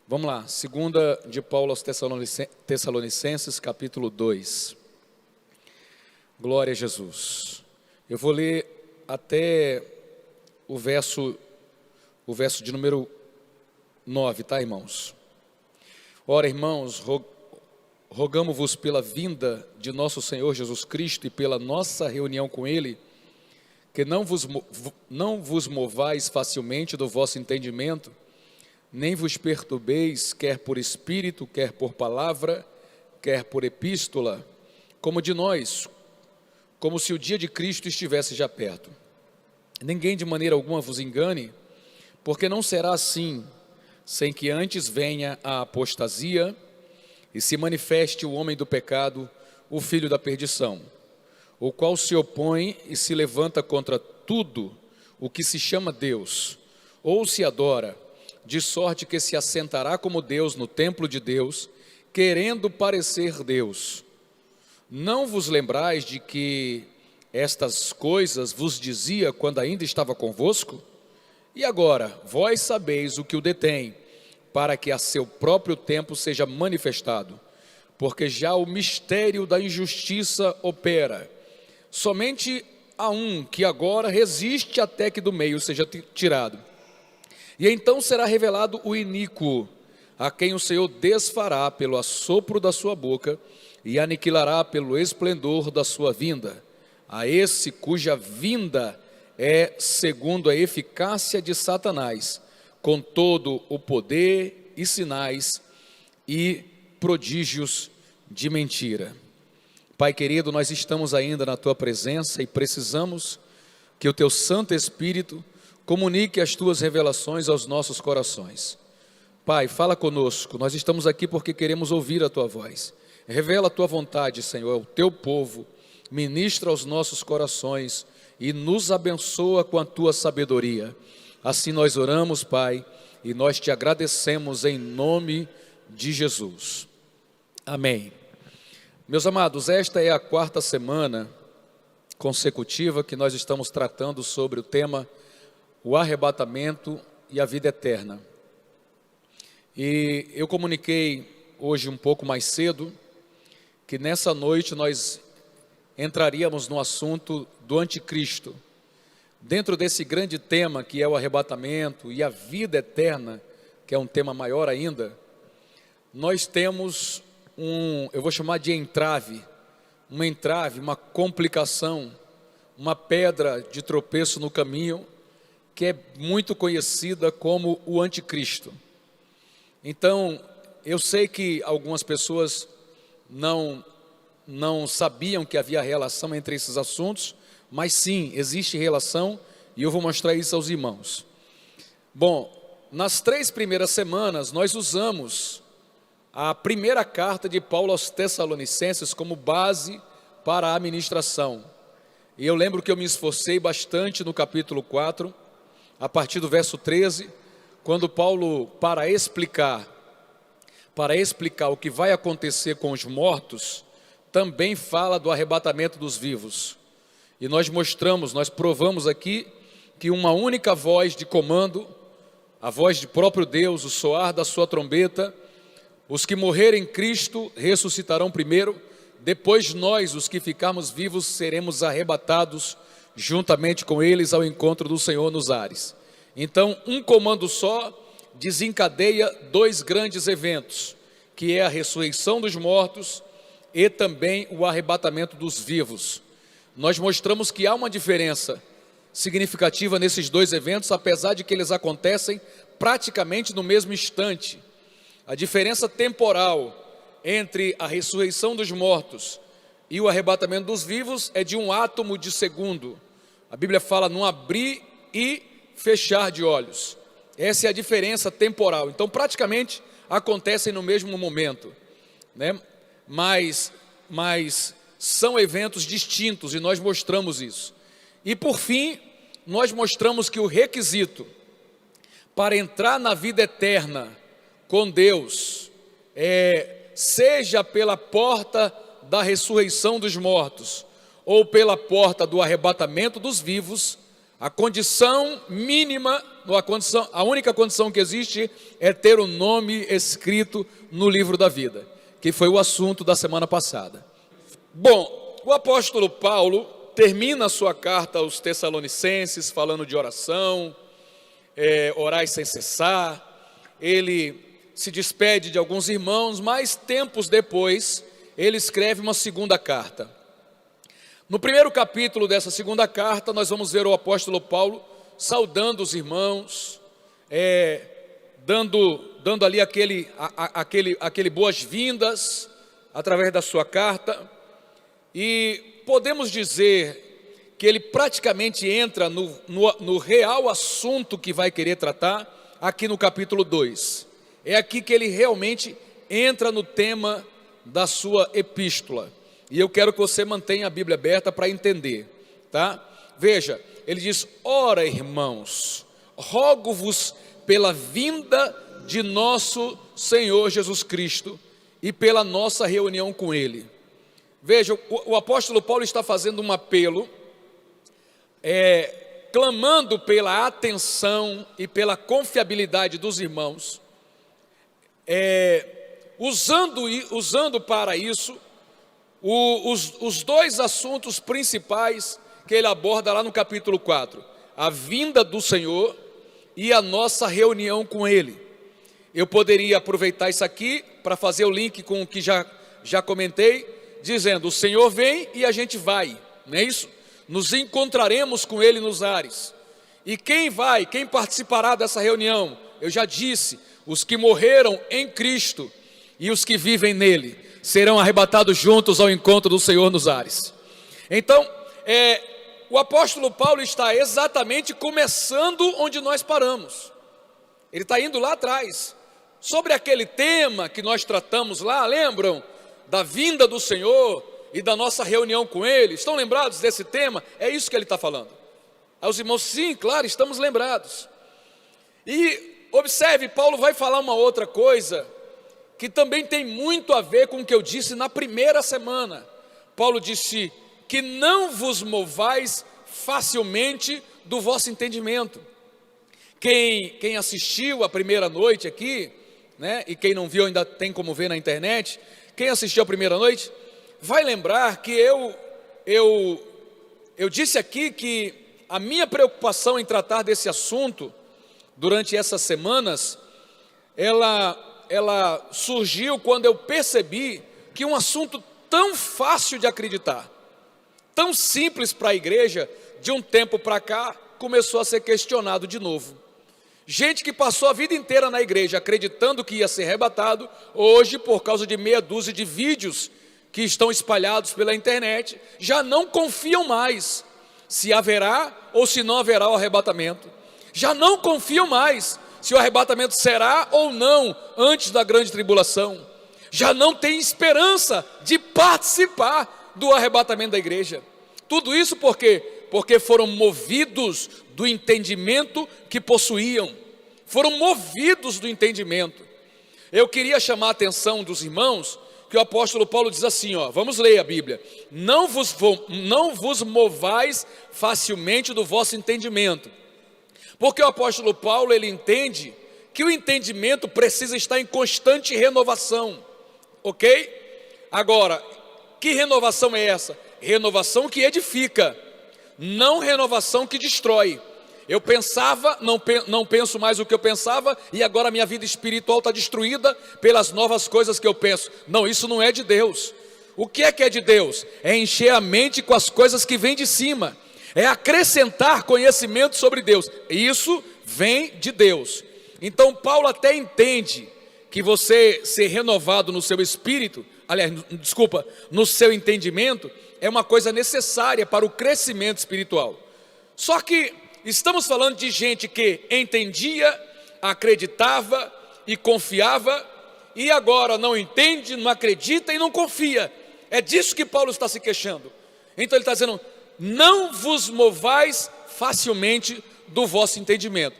Vamos lá, segunda de Paulo aos Tessalonicenses, capítulo 2. Glória a Jesus. Eu vou ler até o verso de número 9, tá, irmãos? Ora, irmãos, rogamo-vos pela vinda de nosso Senhor Jesus Cristo e pela nossa reunião com Ele, que não vos movais facilmente do vosso entendimento, nem vos perturbeis, quer por espírito, quer por palavra, quer por epístola, como de nós, como se o dia de Cristo estivesse já perto. Ninguém de maneira alguma vos engane, porque não será assim, sem que antes venha a apostasia e se manifeste o homem do pecado, o filho da perdição, o qual se opõe e se levanta contra tudo o que se chama Deus, ou se adora, de sorte que se assentará como Deus no templo de Deus, querendo parecer Deus. Não vos lembrais de que estas coisas vos dizia quando ainda estava convosco? E agora, vós sabeis o que o detém, para que a seu próprio tempo seja manifestado, porque já o mistério da injustiça opera. Somente há um que agora resiste até que do meio seja tirado. E então será revelado o iníquo, a quem o Senhor desfará pelo assopro da sua boca e aniquilará pelo esplendor da sua vinda. A esse cuja vinda é segundo a eficácia de Satanás, com todo o poder e sinais e prodígios de mentira. Pai querido, nós estamos ainda na Tua presença e precisamos que o Teu Santo Espírito comunique as Tuas revelações aos nossos corações. Pai, fala conosco, nós estamos aqui porque queremos ouvir a Tua voz. Revela a Tua vontade, Senhor, ao Teu povo, ministra aos nossos corações e nos abençoa com a Tua sabedoria. Assim nós oramos, Pai, e nós Te agradecemos em nome de Jesus. Amém. Meus amados, esta é a quarta semana consecutiva que nós estamos tratando sobre o tema o arrebatamento e a vida eterna. E eu comuniquei hoje um pouco mais cedo que nessa noite nós entraríamos no assunto do anticristo. Dentro desse grande tema que é o arrebatamento e a vida eterna, que é um tema maior ainda, nós temos eu vou chamar de entrave, uma complicação, uma pedra de tropeço no caminho, que é muito conhecida como o anticristo. Então, eu sei que algumas pessoas não sabiam que havia relação entre esses assuntos, mas sim, existe relação e eu vou mostrar isso aos irmãos. Bom, nas 3 primeiras semanas nós usamos a primeira carta de Paulo aos Tessalonicenses como base para a ministração. E eu lembro que eu me esforcei bastante no capítulo 4, a partir do verso 13, quando Paulo, para explicar o que vai acontecer com os mortos, também fala do arrebatamento dos vivos. E nós provamos aqui que uma única voz de comando, a voz de próprio Deus, o soar da sua trombeta, os que morrerem em Cristo ressuscitarão primeiro, depois nós, os que ficarmos vivos, seremos arrebatados juntamente com eles ao encontro do Senhor nos ares. Então, um comando só desencadeia 2 grandes eventos, que é a ressurreição dos mortos e também o arrebatamento dos vivos. Nós mostramos que há uma diferença significativa nesses 2 eventos, apesar de que eles acontecem praticamente no mesmo instante. A diferença temporal entre a ressurreição dos mortos e o arrebatamento dos vivos é de um átomo de segundo. A Bíblia fala num abrir e fechar de olhos. Essa é a diferença temporal. Então, praticamente, acontecem no mesmo momento, né? Mas são eventos distintos e nós mostramos isso. E, por fim, nós mostramos que o requisito para entrar na vida eterna com Deus seja pela porta da ressurreição dos mortos ou pela porta do arrebatamento dos vivos, A condição mínima, a única condição que existe é ter o nome escrito no livro da vida, que foi o assunto da semana passada. Bom, o apóstolo Paulo termina a sua carta aos Tessalonicenses falando de oração, orai sem cessar. Ele se despede de alguns irmãos, mas tempos depois ele escreve uma segunda carta. No primeiro capítulo dessa segunda carta, nós vamos ver o apóstolo Paulo saudando os irmãos, dando ali aquele boas-vindas através da sua carta, e podemos dizer que ele praticamente entra no real assunto que vai querer tratar aqui no capítulo 2. É aqui que ele realmente entra no tema da sua epístola. E eu quero que você mantenha a Bíblia aberta para entender, tá? Veja, ele diz: ora, irmãos, rogo-vos pela vinda de nosso Senhor Jesus Cristo e pela nossa reunião com Ele. Veja, o apóstolo Paulo está fazendo um apelo, clamando pela atenção e pela confiabilidade dos irmãos, usando para isso os dois assuntos principais que ele aborda lá no capítulo 4, a vinda do Senhor e a nossa reunião com Ele. Eu poderia aproveitar isso aqui para fazer o link com o que já comentei, dizendo: o Senhor vem e a gente vai, não é isso? Nos encontraremos com Ele nos ares. E quem participará dessa reunião? Eu já disse: os que morreram em Cristo e os que vivem nele serão arrebatados juntos ao encontro do Senhor nos ares. Então, o apóstolo Paulo está exatamente começando onde nós paramos. Ele está indo lá atrás, sobre aquele tema que nós tratamos lá, lembram? Da vinda do Senhor e da nossa reunião com Ele. Estão lembrados desse tema? É isso que ele está falando. Aos irmãos, sim, claro, estamos lembrados. E observe, Paulo vai falar uma outra coisa que também tem muito a ver com o que eu disse na primeira semana. Paulo disse que não vos movais facilmente do vosso entendimento. Quem assistiu a primeira noite aqui, né, e quem não viu ainda tem como ver na internet, quem assistiu a primeira noite, vai lembrar que eu disse aqui que a minha preocupação em tratar desse assunto durante essas semanas, ela surgiu quando eu percebi que um assunto tão fácil de acreditar, tão simples para a igreja, de um tempo para cá, começou a ser questionado de novo. Gente que passou a vida inteira na igreja acreditando que ia ser arrebatado, hoje, por causa de meia dúzia de vídeos que estão espalhados pela internet, já não confiam mais se haverá ou se não haverá o arrebatamento. Já não confiam mais se o arrebatamento será ou não antes da grande tribulação. Já não tem esperança de participar do arrebatamento da igreja. Tudo isso por quê? Porque foram movidos do entendimento que possuíam. Foram movidos do entendimento. Eu queria chamar a atenção dos irmãos, que o apóstolo Paulo diz assim, vamos ler a Bíblia: não vos movais facilmente do vosso entendimento. Porque o apóstolo Paulo, ele entende que o entendimento precisa estar em constante renovação, ok? Agora, que renovação é essa? Renovação que edifica, não renovação que destrói. Eu pensava, não penso mais o que eu pensava, e agora minha vida espiritual está destruída pelas novas coisas que eu penso. Não, isso não é de Deus. O que é de Deus? É encher a mente com as coisas que vêm de cima, é acrescentar conhecimento sobre Deus. Isso vem de Deus. Então Paulo até entende que você ser renovado no seu espírito, no seu entendimento, é uma coisa necessária para o crescimento espiritual. Só que estamos falando de gente que entendia, acreditava e confiava, e agora não entende, não acredita e não confia. É disso que Paulo está se queixando. Então ele está dizendo: não vos movais facilmente do vosso entendimento.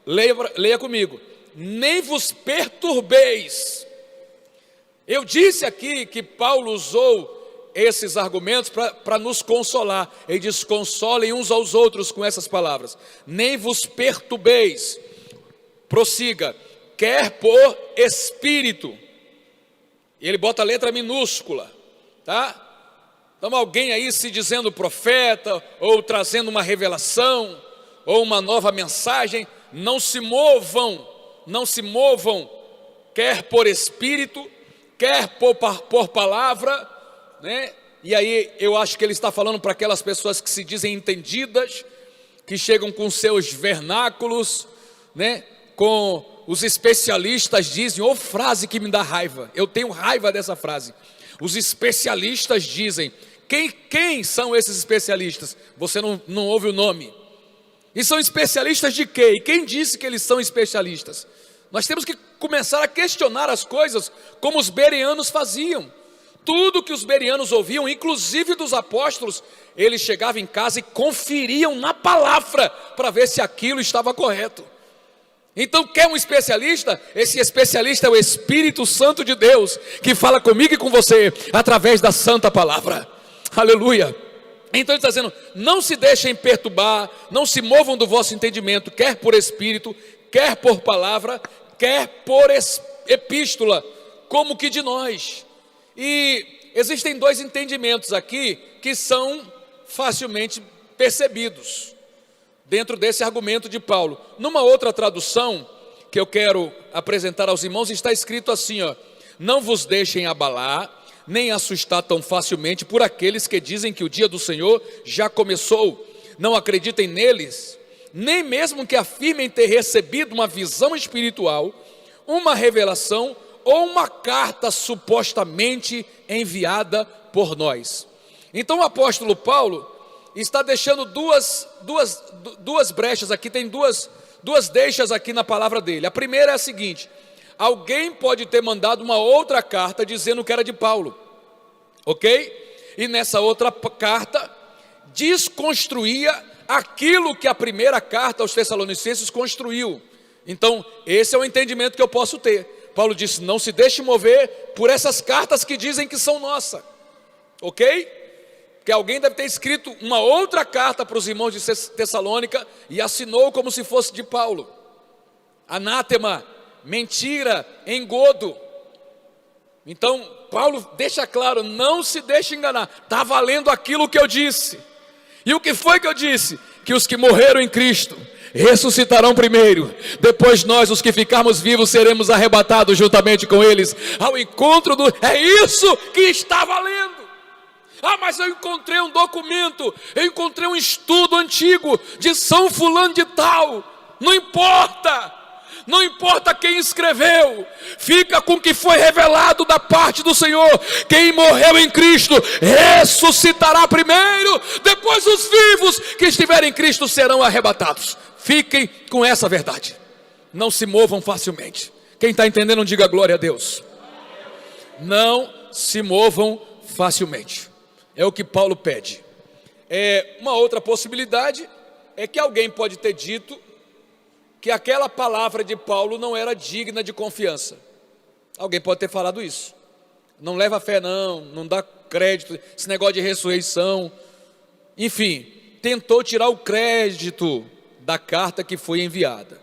Leia comigo: nem vos perturbeis. Eu disse aqui que Paulo usou esses argumentos para nos consolar. Ele diz: consolem uns aos outros com essas palavras. Nem vos perturbeis. Prossiga. Quer por espírito. E ele bota a letra minúscula, tá? Então alguém aí se dizendo profeta, ou trazendo uma revelação, ou uma nova mensagem, não se movam, quer por espírito, quer por palavra, né? E aí eu acho que ele está falando para aquelas pessoas que se dizem entendidas, que chegam com seus vernáculos, né? Com os especialistas dizem, ou frase que me dá raiva, eu tenho raiva dessa frase. Os especialistas dizem. Quem são esses especialistas? Você não ouve o nome. E são especialistas de quê? E quem disse que eles são especialistas? Nós temos que começar a questionar as coisas como os bereanos faziam. Tudo que os bereanos ouviam, inclusive dos apóstolos, eles chegavam em casa e conferiam na palavra para ver se aquilo estava correto. Então, quer um especialista? Esse especialista é o Espírito Santo de Deus, que fala comigo e com você através da santa palavra. Aleluia. Então ele está dizendo: não se deixem perturbar, não se movam do vosso entendimento, quer por espírito, quer por palavra, quer por epístola, como que de nós. E existem dois entendimentos aqui que são facilmente percebidos dentro desse argumento de Paulo. Numa outra tradução que eu quero apresentar aos irmãos, está escrito assim, ó: não vos deixem abalar, nem assustar tão facilmente por aqueles que dizem que o dia do Senhor já começou. Não acreditem neles, nem mesmo que afirmem ter recebido uma visão espiritual, uma revelação ou uma carta supostamente enviada por nós. Então o apóstolo Paulo está deixando duas brechas aqui, tem duas deixas aqui na palavra dele. A primeira é a seguinte: alguém pode ter mandado uma outra carta dizendo que era de Paulo, ok? E nessa outra carta desconstruía aquilo que a primeira carta aos Tessalonicenses construiu. Então esse é o entendimento que eu posso ter. Paulo disse: não se deixe mover por essas cartas que dizem que são nossas, ok? Que alguém deve ter escrito uma outra carta para os irmãos de Tessalônica e assinou como se fosse de Paulo. Anátema, mentira, engodo. Então Paulo deixa claro: não se deixe enganar, está valendo aquilo que eu disse. E o que foi que eu disse? Que os que morreram em Cristo ressuscitarão primeiro, depois nós, os que ficarmos vivos, seremos arrebatados juntamente com eles ao encontro do... É isso que está valendo. Ah, mas eu encontrei um documento, eu encontrei um estudo antigo de São Fulano de Tal. Não importa, não importa quem escreveu, fica com o que foi revelado da parte do Senhor. Quem morreu em Cristo ressuscitará primeiro, depois os vivos que estiverem em Cristo serão arrebatados. Fiquem com essa verdade, não se movam facilmente. Quem está entendendo, diga glória a Deus. Não se movam facilmente, é o que Paulo pede. Uma outra possibilidade é que alguém pode ter dito que aquela palavra de Paulo não era digna de confiança. Alguém pode ter falado isso. Não leva fé não dá crédito, esse negócio de ressurreição. Enfim, tentou tirar o crédito da carta que foi enviada.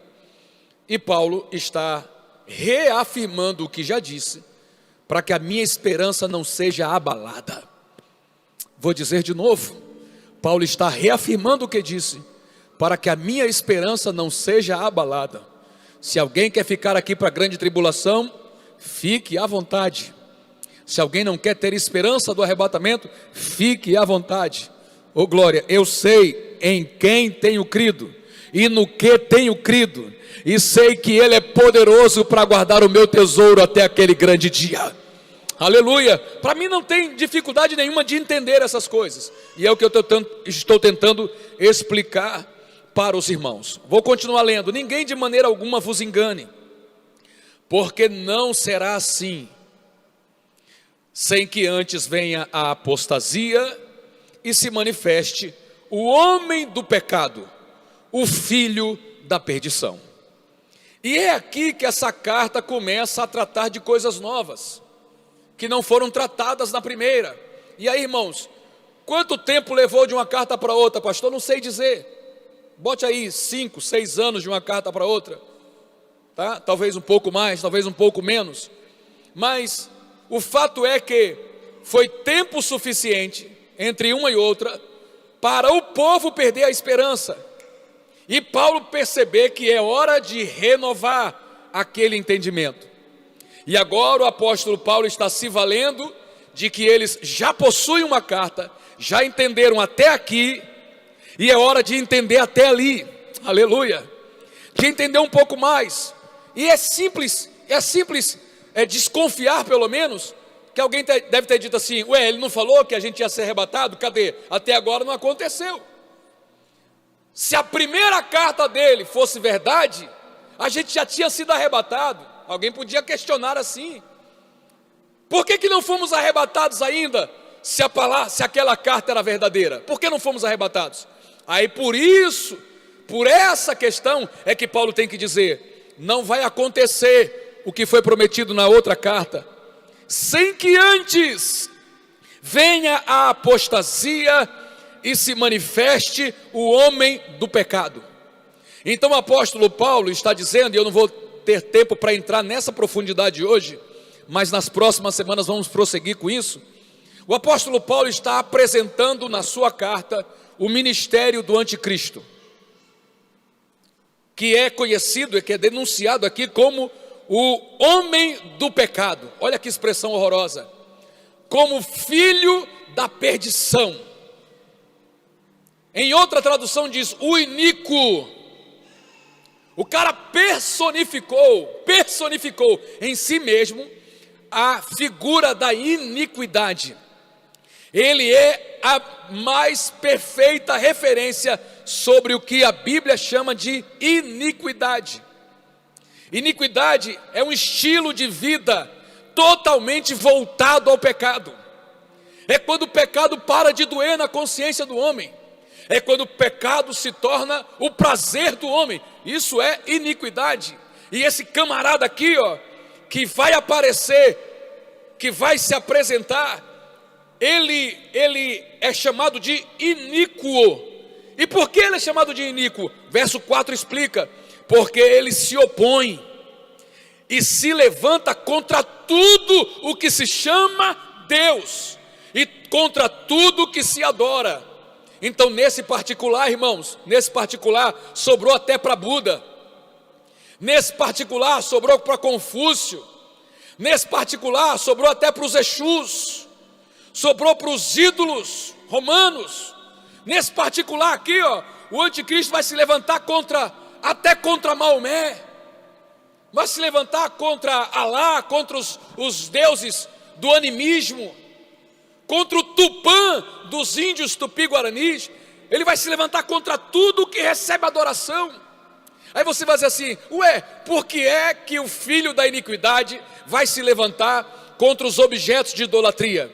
E Paulo está reafirmando o que já disse, para que a minha esperança não seja abalada. Vou dizer de novo, Paulo está reafirmando o que disse, para que a minha esperança não seja abalada. Se alguém quer ficar aqui para a grande tribulação, fique à vontade. Se alguém não quer ter esperança do arrebatamento, fique à vontade. Ô glória, eu sei em quem tenho crido, e no que tenho crido, e sei que Ele é poderoso para guardar o meu tesouro até aquele grande dia. Aleluia. Para mim não tem dificuldade nenhuma de entender essas coisas, e é o que eu estou tentando explicar para os irmãos. Vou continuar lendo. Ninguém de maneira alguma vos engane, porque não será assim, sem que antes venha a apostasia e se manifeste o homem do pecado, o filho da perdição. E é aqui que essa carta começa a tratar de coisas novas, que não foram tratadas na primeira. E aí, irmãos, quanto tempo levou de uma carta para outra, pastor? Não sei dizer. Bote aí 5, 6 anos de uma carta para outra, tá? Talvez um pouco mais, talvez um pouco menos. Mas o fato é que foi tempo suficiente entre uma e outra para o povo perder a esperança. E Paulo perceber que é hora de renovar aquele entendimento. E agora o apóstolo Paulo está se valendo de que eles já possuem uma carta, já entenderam até aqui, e é hora de entender até ali, aleluia, de entender um pouco mais. E é simples desconfiar pelo menos, que alguém deve ter dito assim, ué, ele não falou que a gente ia ser arrebatado? Cadê? Até agora não aconteceu. Se a primeira carta dele fosse verdade, a gente já tinha sido arrebatado. Alguém podia questionar assim, por que não fomos arrebatados ainda, se aquela carta era verdadeira? Por que não fomos arrebatados? Aí por essa questão é que Paulo tem que dizer, não vai acontecer o que foi prometido na outra carta, sem que antes venha a apostasia e se manifeste o homem do pecado. Então o apóstolo Paulo está dizendo, e eu não vou ter tempo para entrar nessa profundidade hoje, mas nas próximas semanas vamos prosseguir com isso. O apóstolo Paulo está apresentando na sua carta o ministério do anticristo, que é conhecido e que é denunciado aqui como o homem do pecado. Olha que expressão horrorosa, como filho da perdição. Em outra tradução diz o iníquo. O cara personificou em si mesmo a figura da iniquidade. Ele é a mais perfeita referência sobre o que a Bíblia chama de iniquidade. Iniquidade é um estilo de vida totalmente voltado ao pecado. É quando o pecado para de doer na consciência do homem. É quando o pecado se torna o prazer do homem. Isso é iniquidade. E esse camarada aqui, que vai aparecer, que vai se apresentar, ele é chamado de iníquo. E por que ele é chamado de iníquo? Verso 4 explica, porque ele se opõe e se levanta contra tudo o que se chama Deus e contra tudo que se adora. Então nesse particular, irmãos, sobrou até para Buda, nesse particular sobrou para Confúcio, nesse particular sobrou até para os Exus, sobrou para os ídolos romanos. Nesse particular aqui, o anticristo vai se levantar até contra Maomé, vai se levantar contra Alá, contra os deuses do animismo, contra o Tupã dos índios tupi-guaranis. Ele vai se levantar contra tudo que recebe adoração. Aí você vai dizer assim, ué, por que é que o filho da iniquidade vai se levantar contra os objetos de idolatria,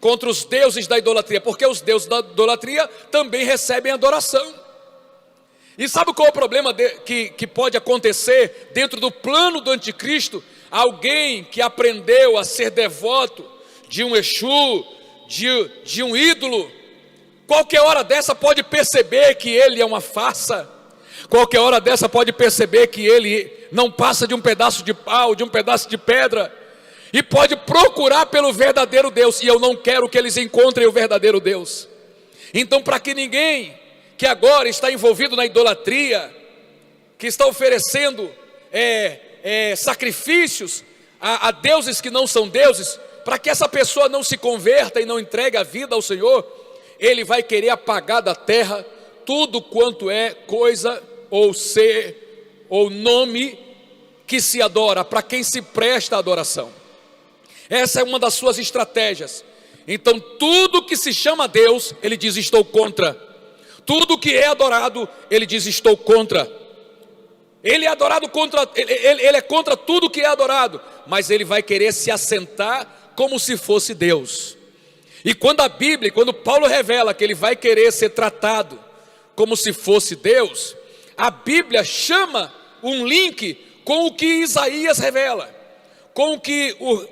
contra os deuses da idolatria? Porque os deuses da idolatria também recebem adoração. E sabe qual é o problema que pode acontecer dentro do plano do anticristo? Alguém que aprendeu a ser devoto de um Exu, de um ídolo, qualquer hora dessa pode perceber que ele é uma farsa, qualquer hora dessa pode perceber que ele não passa de um pedaço de pau, de um pedaço de pedra, e pode procurar pelo verdadeiro Deus, e eu não quero que eles encontrem o verdadeiro Deus. Então, para que ninguém que agora está envolvido na idolatria, que está oferecendo sacrifícios a deuses que não são deuses, para que essa pessoa não se converta e não entregue a vida ao Senhor, ele vai querer apagar da terra tudo quanto é coisa ou ser ou nome que se adora, para quem se presta a adoração. Essa é uma das suas estratégias. Então tudo que se chama Deus, ele diz estou contra. Tudo que é adorado, ele diz estou contra. Ele é adorado ele é contra tudo que é adorado, mas ele vai querer se assentar como se fosse Deus. E quando Paulo revela que ele vai querer ser tratado como se fosse Deus, a Bíblia chama um link com o que Isaías revela, com o que o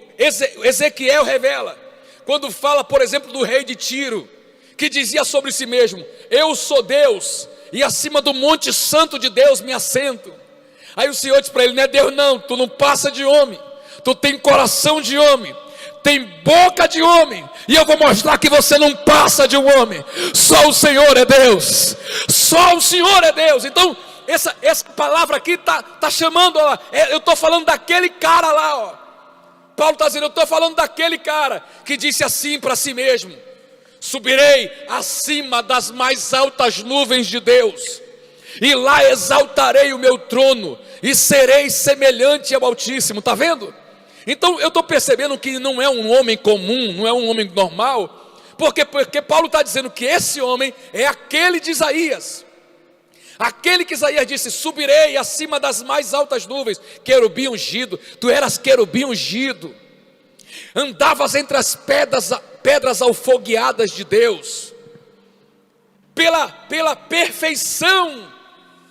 Ezequiel revela, quando fala, por exemplo, do rei de Tiro, que dizia sobre si mesmo: eu sou Deus, e acima do monte santo de Deus me assento. Aí o Senhor disse para ele: não é Deus não, tu não passa de homem, tu tem coração de homem, tem boca de homem, e eu vou mostrar que você não passa de um homem. Só o Senhor é Deus, só o Senhor é Deus. Então essa palavra aqui está chamando, ó, eu estou falando daquele cara lá, ó. Paulo está dizendo: eu estou falando daquele cara que disse assim para si mesmo: subirei acima das mais altas nuvens de Deus, e lá exaltarei o meu trono, e serei semelhante ao Altíssimo. Está vendo? Então eu estou percebendo que não é um homem comum, não é um homem normal, porque Paulo está dizendo que esse homem é aquele de Isaías, aquele que Isaías disse: subirei acima das mais altas nuvens, querubim ungido. Tu eras querubim ungido, andavas entre as pedras alfogueadas de Deus, pela perfeição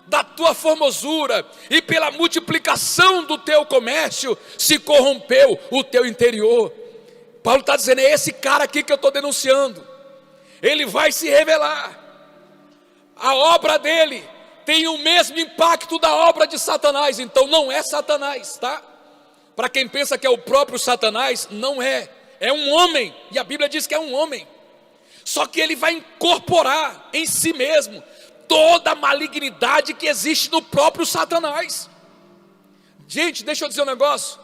da tua formosura e pela multiplicação do teu comércio se corrompeu o teu interior. Paulo está dizendo: é esse cara aqui que eu estou denunciando, ele vai se revelar. A obra dele tem o mesmo impacto da obra de Satanás. Então não é Satanás, tá? Para quem pensa que é o próprio Satanás, não é, é um homem, e a Bíblia diz que é um homem, só que ele vai incorporar em si mesmo toda a malignidade que existe no próprio Satanás. Gente, deixa eu dizer um negócio: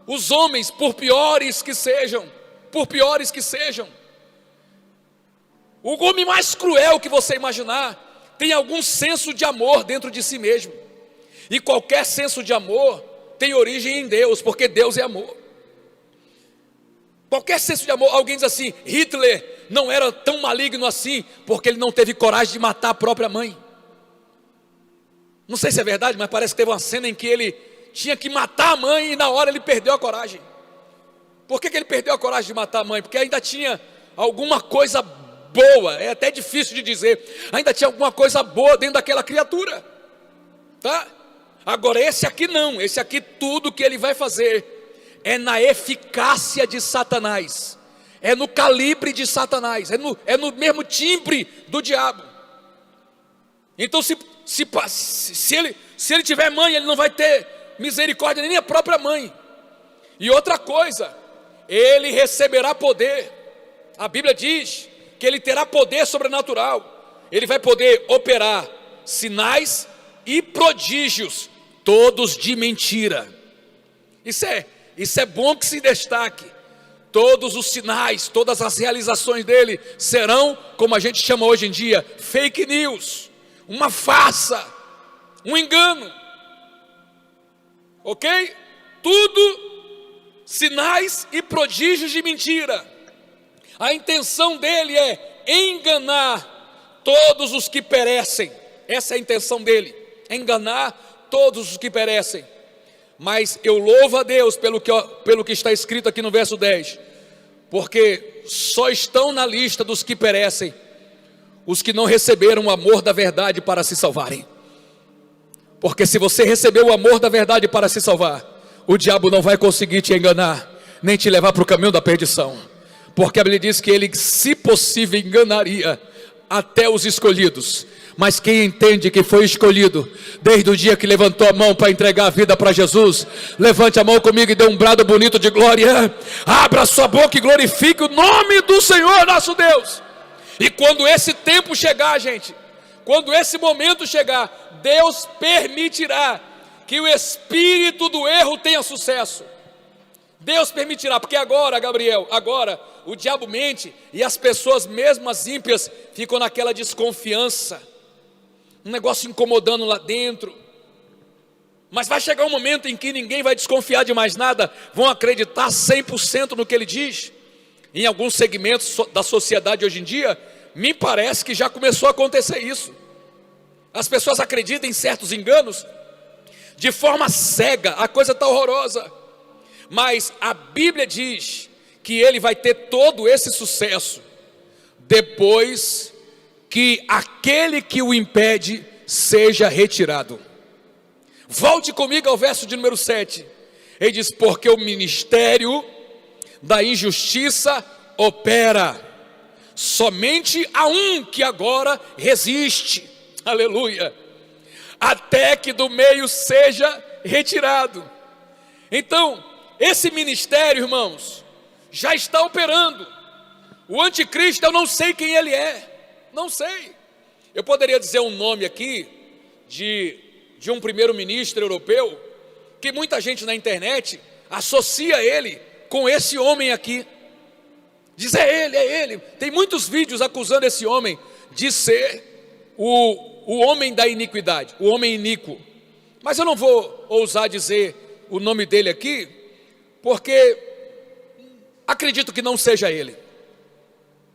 os homens, por piores que sejam, o homem mais cruel que você imaginar, tem algum senso de amor dentro de si mesmo, e qualquer senso de amor tem origem em Deus, porque Deus é amor. Qualquer senso de amor. Alguém diz assim: Hitler não era tão maligno assim, porque ele não teve coragem de matar a própria mãe. Não sei se é verdade, mas parece que teve uma cena em que ele tinha que matar a mãe, e na hora ele perdeu a coragem. Por que ele perdeu a coragem de matar a mãe? Porque ainda tinha alguma coisa boa, é até difícil de dizer, ainda tinha alguma coisa boa dentro daquela criatura, tá? Agora esse aqui não, esse aqui tudo que ele vai fazer é na eficácia de Satanás, é no calibre de Satanás, é no mesmo timbre do diabo. Então se ele tiver mãe, ele não vai ter misericórdia nem a própria mãe. E outra coisa, ele receberá poder. A Bíblia diz que ele terá poder sobrenatural, ele vai poder operar sinais e prodígios, todos de mentira. Isso é bom que se destaque. Todos os sinais, todas as realizações dele serão, como a gente chama hoje em dia, fake news, uma farsa, um engano, ok? Tudo sinais e prodígios de mentira. A intenção dele é enganar todos os que perecem. Essa é a intenção dele, enganar todos os que perecem. Mas eu louvo a Deus pelo que está escrito aqui no verso 10, porque só estão na lista dos que perecem os que não receberam o amor da verdade para se salvarem. Porque se você recebeu o amor da verdade para se salvar, o diabo não vai conseguir te enganar, nem te levar para o caminho da perdição. Porque a Bíblia diz que ele, se possível, enganaria até os escolhidos. Mas quem entende que foi escolhido, desde o dia que levantou a mão para entregar a vida para Jesus, levante a mão comigo e dê um brado bonito de glória. Abra sua boca e glorifique o nome do Senhor nosso Deus. E quando esse tempo chegar, gente, quando esse momento chegar, Deus permitirá que o espírito do erro tenha sucesso. Deus permitirá, porque agora, Gabriel, agora o diabo mente, e as pessoas, mesmo as ímpias, ficam naquela desconfiança, um negócio incomodando lá dentro. Mas vai chegar um momento em que ninguém vai desconfiar de mais nada, vão acreditar 100% no que ele diz. Em alguns segmentos da sociedade hoje em dia, me parece que já começou a acontecer isso. As pessoas acreditam em certos enganos de forma cega, a coisa está horrorosa. Mas a Bíblia diz que ele vai ter todo esse sucesso depois que aquele que o impede seja retirado. Volte comigo ao verso de número 7. Ele diz: porque o ministério da injustiça opera. Somente há um que agora resiste, aleluia, até que do meio seja retirado. Então, esse ministério, irmãos, já está operando. O anticristo, eu não sei quem ele é, não sei. Eu poderia dizer um nome aqui, de um primeiro-ministro europeu, que muita gente na internet associa ele com esse homem aqui. Diz, é ele. Tem muitos vídeos acusando esse homem de ser o homem da iniquidade, o homem iníquo. Mas eu não vou ousar dizer o nome dele aqui, porque acredito que não seja ele.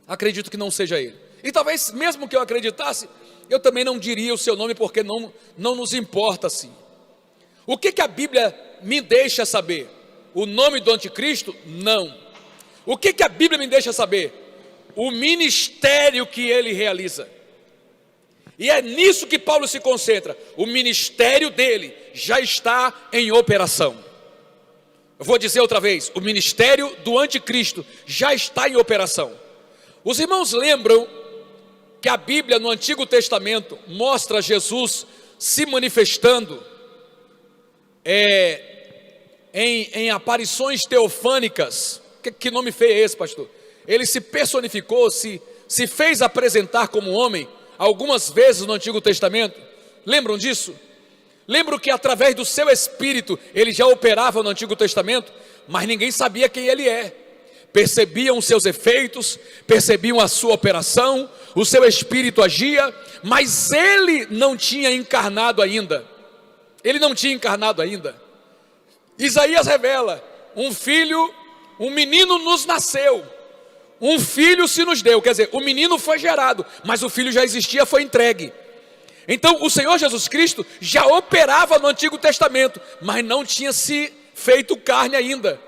Acredito que não seja ele. E talvez mesmo que eu acreditasse, eu também não diria o seu nome, porque não nos importa assim. O que a Bíblia me deixa saber? O nome do anticristo? Não. O que a Bíblia me deixa saber? O ministério que ele realiza. E é nisso que Paulo se concentra. O ministério dele já está em operação. Eu vou dizer outra vez, o ministério do anticristo já está em operação. Os irmãos lembram que a Bíblia no Antigo Testamento mostra Jesus se manifestando em aparições teofânicas. Que nome feio é esse, pastor? Ele se personificou, se fez apresentar como homem algumas vezes no Antigo Testamento. Lembram disso? Lembram que através do seu espírito ele já operava no Antigo Testamento, mas ninguém sabia quem ele é. Percebiam os seus efeitos, percebiam a sua operação, o seu espírito agia, mas ele não tinha encarnado ainda. Ele não tinha encarnado ainda. Isaías revela: um menino nos nasceu, um filho se nos deu. Quer dizer, o menino foi gerado, mas o filho já existia, foi entregue. Então o Senhor Jesus Cristo já operava no Antigo Testamento, mas não tinha se feito carne ainda.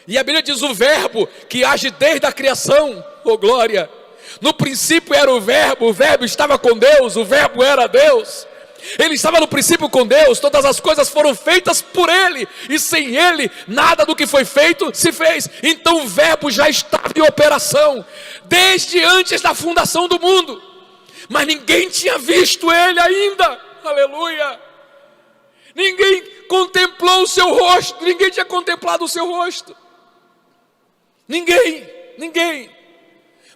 E a Bíblia diz: o verbo que age desde a criação, oh glória, no princípio era o verbo estava com Deus, o verbo era Deus. Ele estava no princípio com Deus, todas as coisas foram feitas por Ele, e sem Ele, nada do que foi feito se fez. Então o verbo já estava em operação, desde antes da fundação do mundo, mas ninguém tinha visto Ele ainda, aleluia. Ninguém contemplou o seu rosto, ninguém tinha contemplado o seu rosto, ninguém.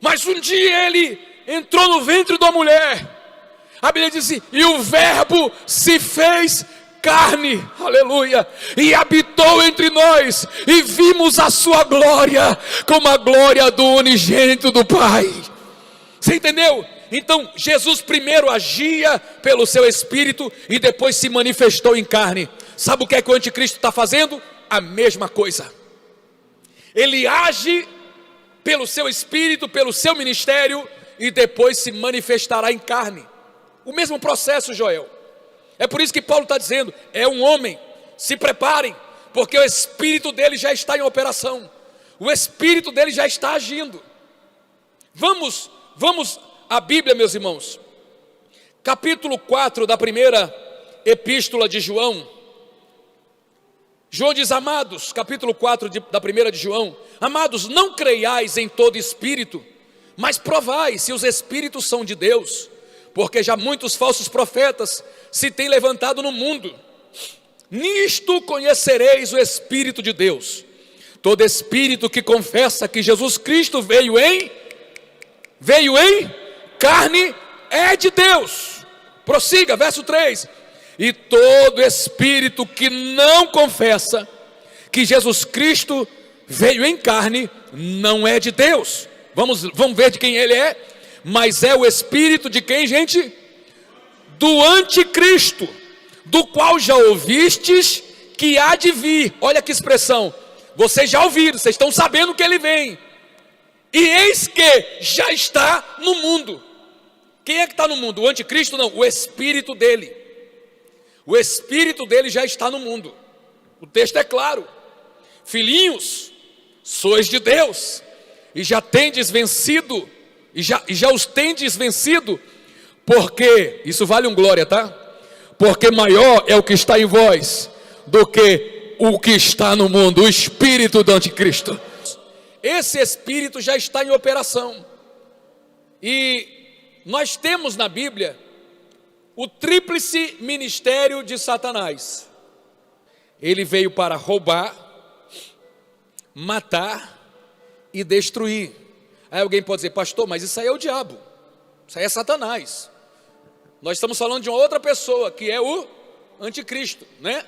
Mas um dia Ele entrou no ventre da mulher. A Bíblia diz assim: e o verbo se fez carne, aleluia, e habitou entre nós, e vimos a sua glória, como a glória do unigênito do Pai. Você entendeu? Então Jesus primeiro agia pelo seu espírito, e depois se manifestou em carne. Sabe o que o anticristo está fazendo? A mesma coisa. Ele age pelo seu espírito, pelo seu ministério, e depois se manifestará em carne. O mesmo processo, Joel. É por isso que Paulo está dizendo: é um homem, se preparem, porque o espírito dele já está em operação, o espírito dele já está agindo. Vamos à Bíblia, meus irmãos, capítulo 4 da primeira epístola de João. João diz: amados, capítulo 4 da primeira de João: amados, não creiais em todo espírito, mas provai se os espíritos são de Deus, porque já muitos falsos profetas se têm levantado no mundo. Nisto conhecereis o Espírito de Deus. Todo espírito que confessa que Jesus Cristo veio em carne é de Deus. Prossiga, verso 3. E todo espírito que não confessa que Jesus Cristo veio em carne não é de Deus. Vamos ver de quem ele é. Mas é o espírito de quem, gente? Do anticristo, do qual já ouvistes que há de vir. Olha que expressão. Vocês já ouviram, vocês estão sabendo que ele vem. E eis que já está no mundo. Quem é que está no mundo? O anticristo não, o espírito dele. O espírito dele já está no mundo. O texto é claro: filhinhos, sois de Deus, e já tendes vencido, e já os tendes vencido, porque, isso vale um glória, tá? Porque maior é o que está em vós do que o que está no mundo, o espírito do anticristo. esse espírito já está em operação. E nós temos na Bíblia o tríplice ministério de Satanás. Ele veio para roubar, matar e destruir. Aí alguém pode dizer: pastor, mas isso aí é o diabo, isso aí é Satanás. Nós estamos falando de uma outra pessoa, que é o anticristo, né?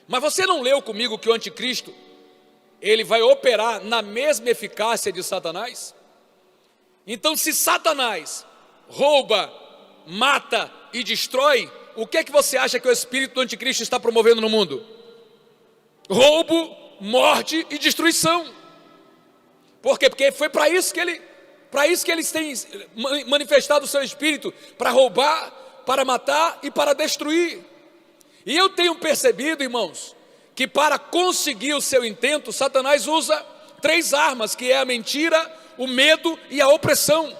Mas você não leu comigo que o anticristo, ele vai operar na mesma eficácia de Satanás? Então, se Satanás rouba, mata e destrói, o que é que você acha que o espírito do anticristo está promovendo no mundo? Roubo, morte e destruição. Por quê? Porque foi para isso que eles têm manifestado o seu espírito, para roubar, para matar e para destruir. E eu tenho percebido, irmãos, que para conseguir o seu intento, Satanás usa 3 armas, que é a mentira, o medo e a opressão.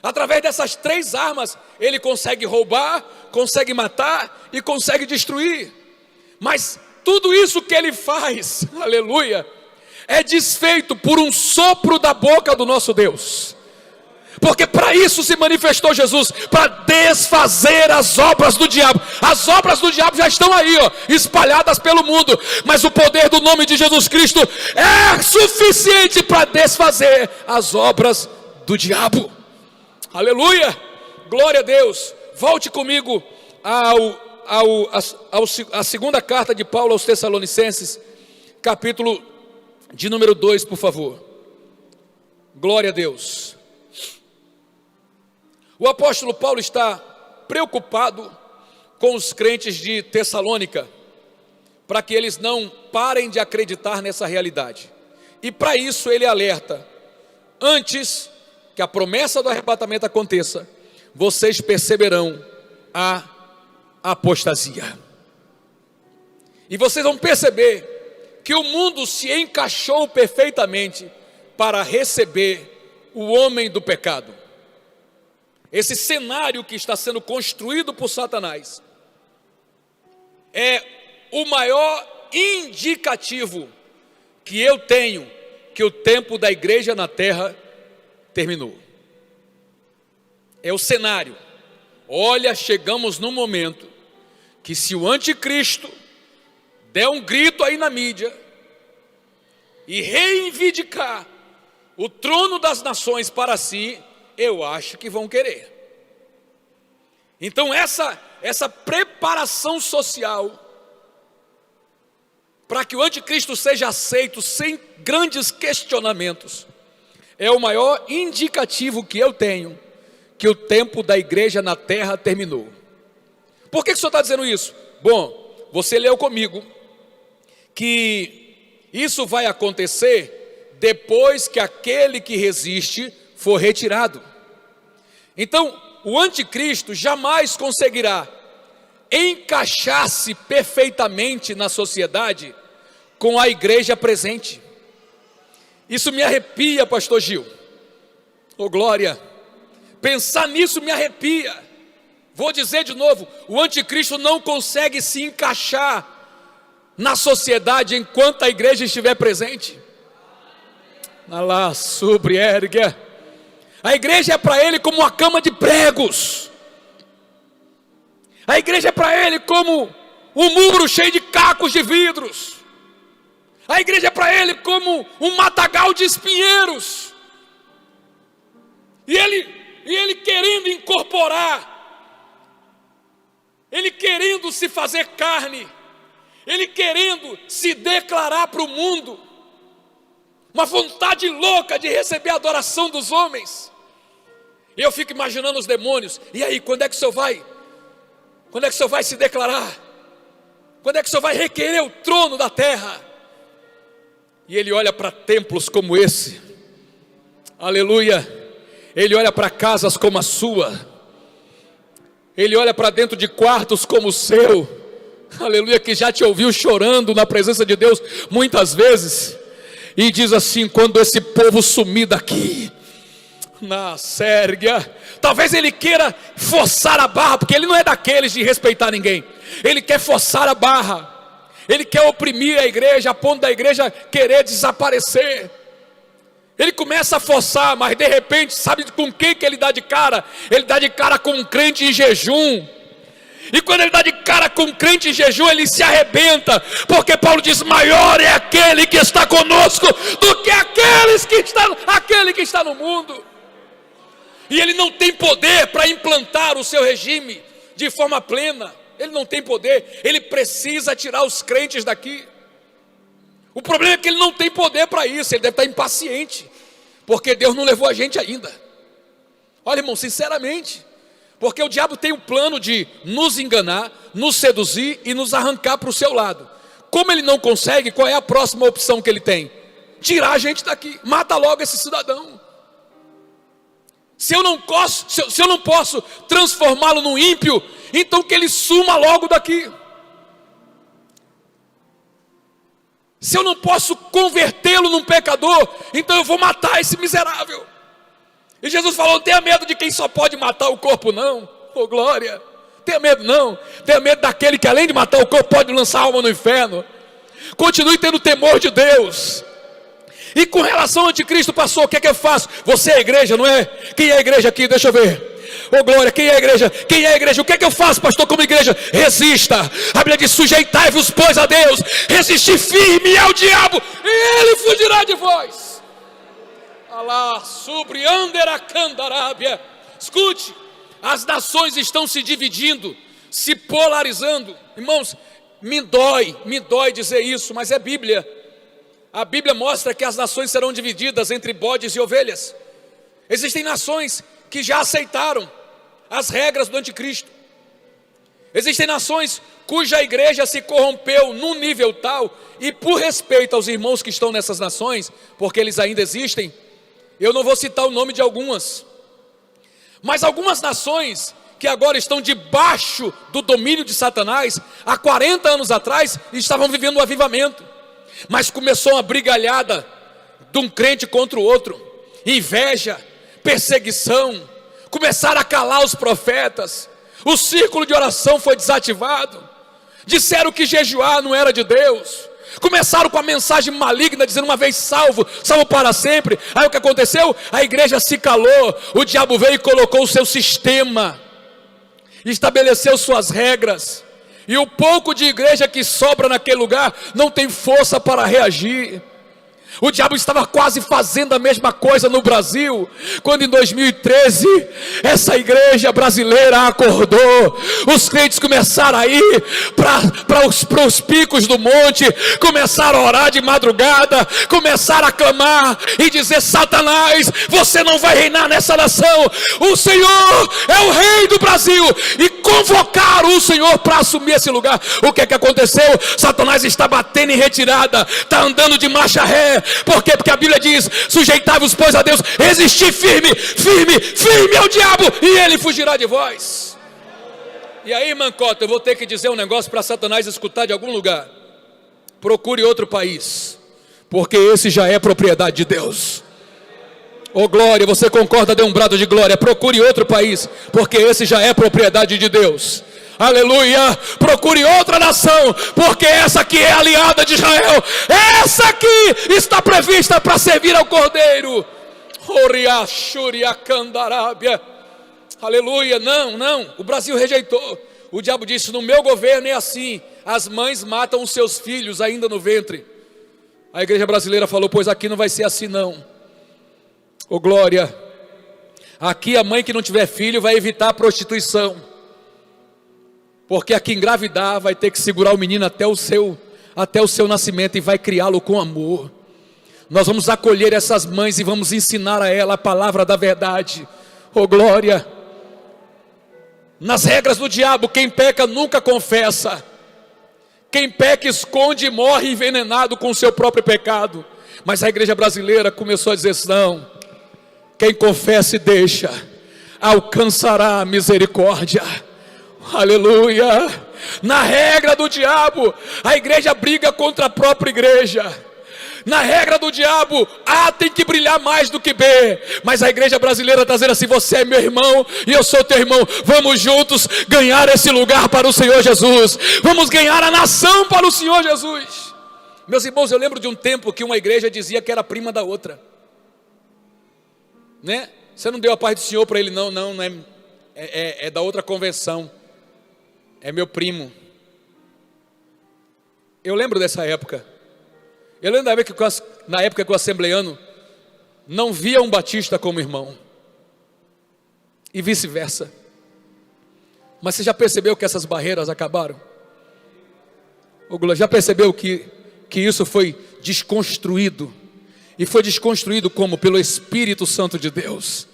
Através dessas 3 armas, ele consegue roubar, consegue matar e consegue destruir. Mas tudo isso que ele faz, aleluia, é desfeito por um sopro da boca do nosso Deus. Porque para isso se manifestou Jesus, para desfazer as obras do diabo. As obras do diabo já estão aí, espalhadas pelo mundo, mas o poder do nome de Jesus Cristo é suficiente para desfazer as obras do aleluia, glória a Deus. Volte comigo a segunda carta de Paulo aos Tessalonicenses, capítulo de número 2, por favor. Glória a Deus. O apóstolo Paulo está preocupado com os crentes de Tessalônica, para que eles não parem de acreditar nessa realidade. E para isso ele alerta: antes que a promessa do arrebatamento aconteça, vocês perceberão a apostasia. E vocês vão perceber que o mundo se encaixou perfeitamente para receber o homem do pecado. Esse cenário que está sendo construído por Satanás é o maior indicativo que eu tenho que o tempo da igreja na terra terminou. É o cenário. Olha, chegamos num momento que, se o anticristo der um grito aí na mídia e reivindicar o trono das nações para si, eu acho que vão querer. Então essa preparação social para que o anticristo seja aceito sem grandes questionamentos é o maior indicativo que eu tenho que o tempo da igreja na terra terminou. Por que o senhor está dizendo isso? Bom, você leu comigo que isso vai acontecer depois que aquele que resiste for retirado. Então, o anticristo jamais conseguirá encaixar-se perfeitamente na sociedade com a igreja presente. Isso me arrepia, pastor Gil. Oh, glória. Pensar nisso me arrepia. Vou dizer de novo: o anticristo não consegue se encaixar na sociedade enquanto a igreja estiver presente. Alá, sobre erga. A igreja é para ele como uma cama de pregos. A igreja é para ele como um muro cheio de cacos de vidros. A igreja é para ele como um matagal de espinheiros. E ele querendo incorporar, ele querendo se fazer carne, ele querendo se declarar para o mundo, uma vontade louca de receber a adoração dos homens. E eu fico imaginando os demônios: e aí, quando é que o senhor vai? Quando é que o senhor vai se declarar? Quando é que o senhor vai requerer o trono da terra? E ele olha para templos como esse, aleluia. Ele olha para casas como a sua, ele olha para dentro de quartos como o seu, aleluia, que já te ouviu chorando na presença de Deus muitas vezes, e diz assim: quando esse povo sumir daqui, na Sérgia, talvez ele queira forçar a barra, porque ele não é daqueles de respeitar ninguém. Ele quer forçar a barra, ele quer oprimir a igreja, a ponto da igreja querer desaparecer. Ele começa a forçar, mas de repente, sabe com quem que ele dá de cara? Ele dá de cara com um crente em jejum. E quando ele dá de cara com um crente em jejum, ele se arrebenta, porque Paulo diz: maior é aquele que está conosco do que aquele que está no mundo. E ele não tem poder para implantar o seu regime de forma plena. Ele não tem poder, ele precisa tirar os crentes daqui. O problema é que ele não tem poder para isso, ele deve estar impaciente, porque Deus não levou a gente ainda. Olha, irmão, sinceramente, porque o diabo tem o plano de nos enganar, nos seduzir e nos arrancar para o seu lado. Como ele não consegue, qual é a próxima opção que ele tem? Tirar a gente daqui, mata logo esse cidadão. Se eu não posso transformá-lo num ímpio, então que ele suma logo daqui. Se eu não posso convertê-lo num pecador, então eu vou matar esse miserável. E Jesus falou: não tenha medo de quem só pode matar o corpo, não. Oh, glória! Tenha medo não. Tenha medo daquele que além de matar o corpo pode lançar a alma no inferno. Continue tendo temor de Deus. E com relação ao anticristo, pastor, o que é que eu faço? Você é a igreja, não é? Quem é a igreja aqui? Deixa eu ver. Oh, glória, quem é a igreja? Quem é a igreja? O que é que eu faço, pastor, como igreja? Resista. A Bíblia diz: sujeitai-vos, pois, a Deus, resisti firme ao diabo, e ele fugirá de vós. Alá, sobre Anderacandarábia. Escute, as nações estão se dividindo, se polarizando. Irmãos, me dói dizer isso, mas é Bíblia. A Bíblia mostra que as nações serão divididas entre bodes e ovelhas. Existem nações que já aceitaram as regras do anticristo. Existem nações cuja igreja se corrompeu num nível tal, e por respeito aos irmãos que estão nessas nações, porque eles ainda existem, eu não vou citar o nome de algumas, mas algumas nações que agora estão debaixo do domínio de Satanás, há 40 anos atrás estavam vivendo um avivamento, mas começou uma brigalhada de um crente contra o outro, inveja, perseguição, começaram a calar os profetas, o círculo de oração foi desativado, disseram que jejuar não era de Deus, começaram com a mensagem maligna, dizendo: uma vez salvo, salvo para sempre. Aí o que aconteceu? A igreja se calou, o diabo veio e colocou o seu sistema, estabeleceu suas regras, e o pouco de igreja que sobra naquele lugar não tem força para reagir. O diabo estava quase fazendo a mesma coisa no Brasil, quando em 2013 essa igreja brasileira acordou. Os crentes começaram a ir para os picos do monte, começaram a orar de madrugada, começaram a clamar e dizer: Satanás, você não vai reinar nessa nação, o Senhor é o rei do Brasil, e convocaram o Senhor para assumir esse lugar. O que é que aconteceu? Satanás está batendo em retirada, está andando de marcha ré. Por quê? Porque a Bíblia diz: sujeitai-vos, pois, a Deus, resistir firme ao diabo, e ele fugirá de vós. E aí, mancota, eu vou ter que dizer um negócio para Satanás escutar de algum lugar: procure outro país, porque esse já é propriedade de Deus. Oh, glória, você concorda? Dê um brado de glória. Procure outro país, porque esse já é propriedade de Deus. Aleluia. Procure outra nação, porque essa aqui é aliada de Israel, essa aqui está prevista para servir ao Cordeiro. Aleluia. Não, o Brasil rejeitou. O diabo disse: no meu governo é assim, as mães matam os seus filhos ainda no ventre. A igreja brasileira falou: pois aqui não vai ser assim não. Oh, glória. Aqui a mãe que não tiver filho vai evitar a prostituição, porque aqui engravidar vai ter que segurar o menino até o seu nascimento, e vai criá-lo com amor. Nós vamos acolher essas mães e vamos ensinar a ela a palavra da verdade. Oh, glória. Nas regras do diabo, quem peca nunca confessa. Quem peca esconde e morre envenenado com o seu próprio pecado. Mas a igreja brasileira começou a dizer: não, quem confessa e deixa alcançará a misericórdia. Aleluia. Na regra do diabo, a igreja briga contra a própria igreja. Na regra do diabo, A tem que brilhar mais do que B. Mas a igreja brasileira está dizendo assim: você é meu irmão e eu sou teu irmão. Vamos juntos ganhar esse lugar para o Senhor Jesus. Vamos ganhar a nação para o Senhor Jesus. Meus irmãos, eu lembro de um tempo que uma igreja dizia que era prima da outra. né? Você não deu a paz do Senhor para ele, não, é da outra convenção, é meu primo. Eu lembro dessa época. Eu lembro na época que o assembleiano não via um batista como irmão, e vice-versa. Mas você já percebeu que essas barreiras acabaram? Já percebeu que isso foi desconstruído? E foi desconstruído como? Pelo Espírito Santo de Deus.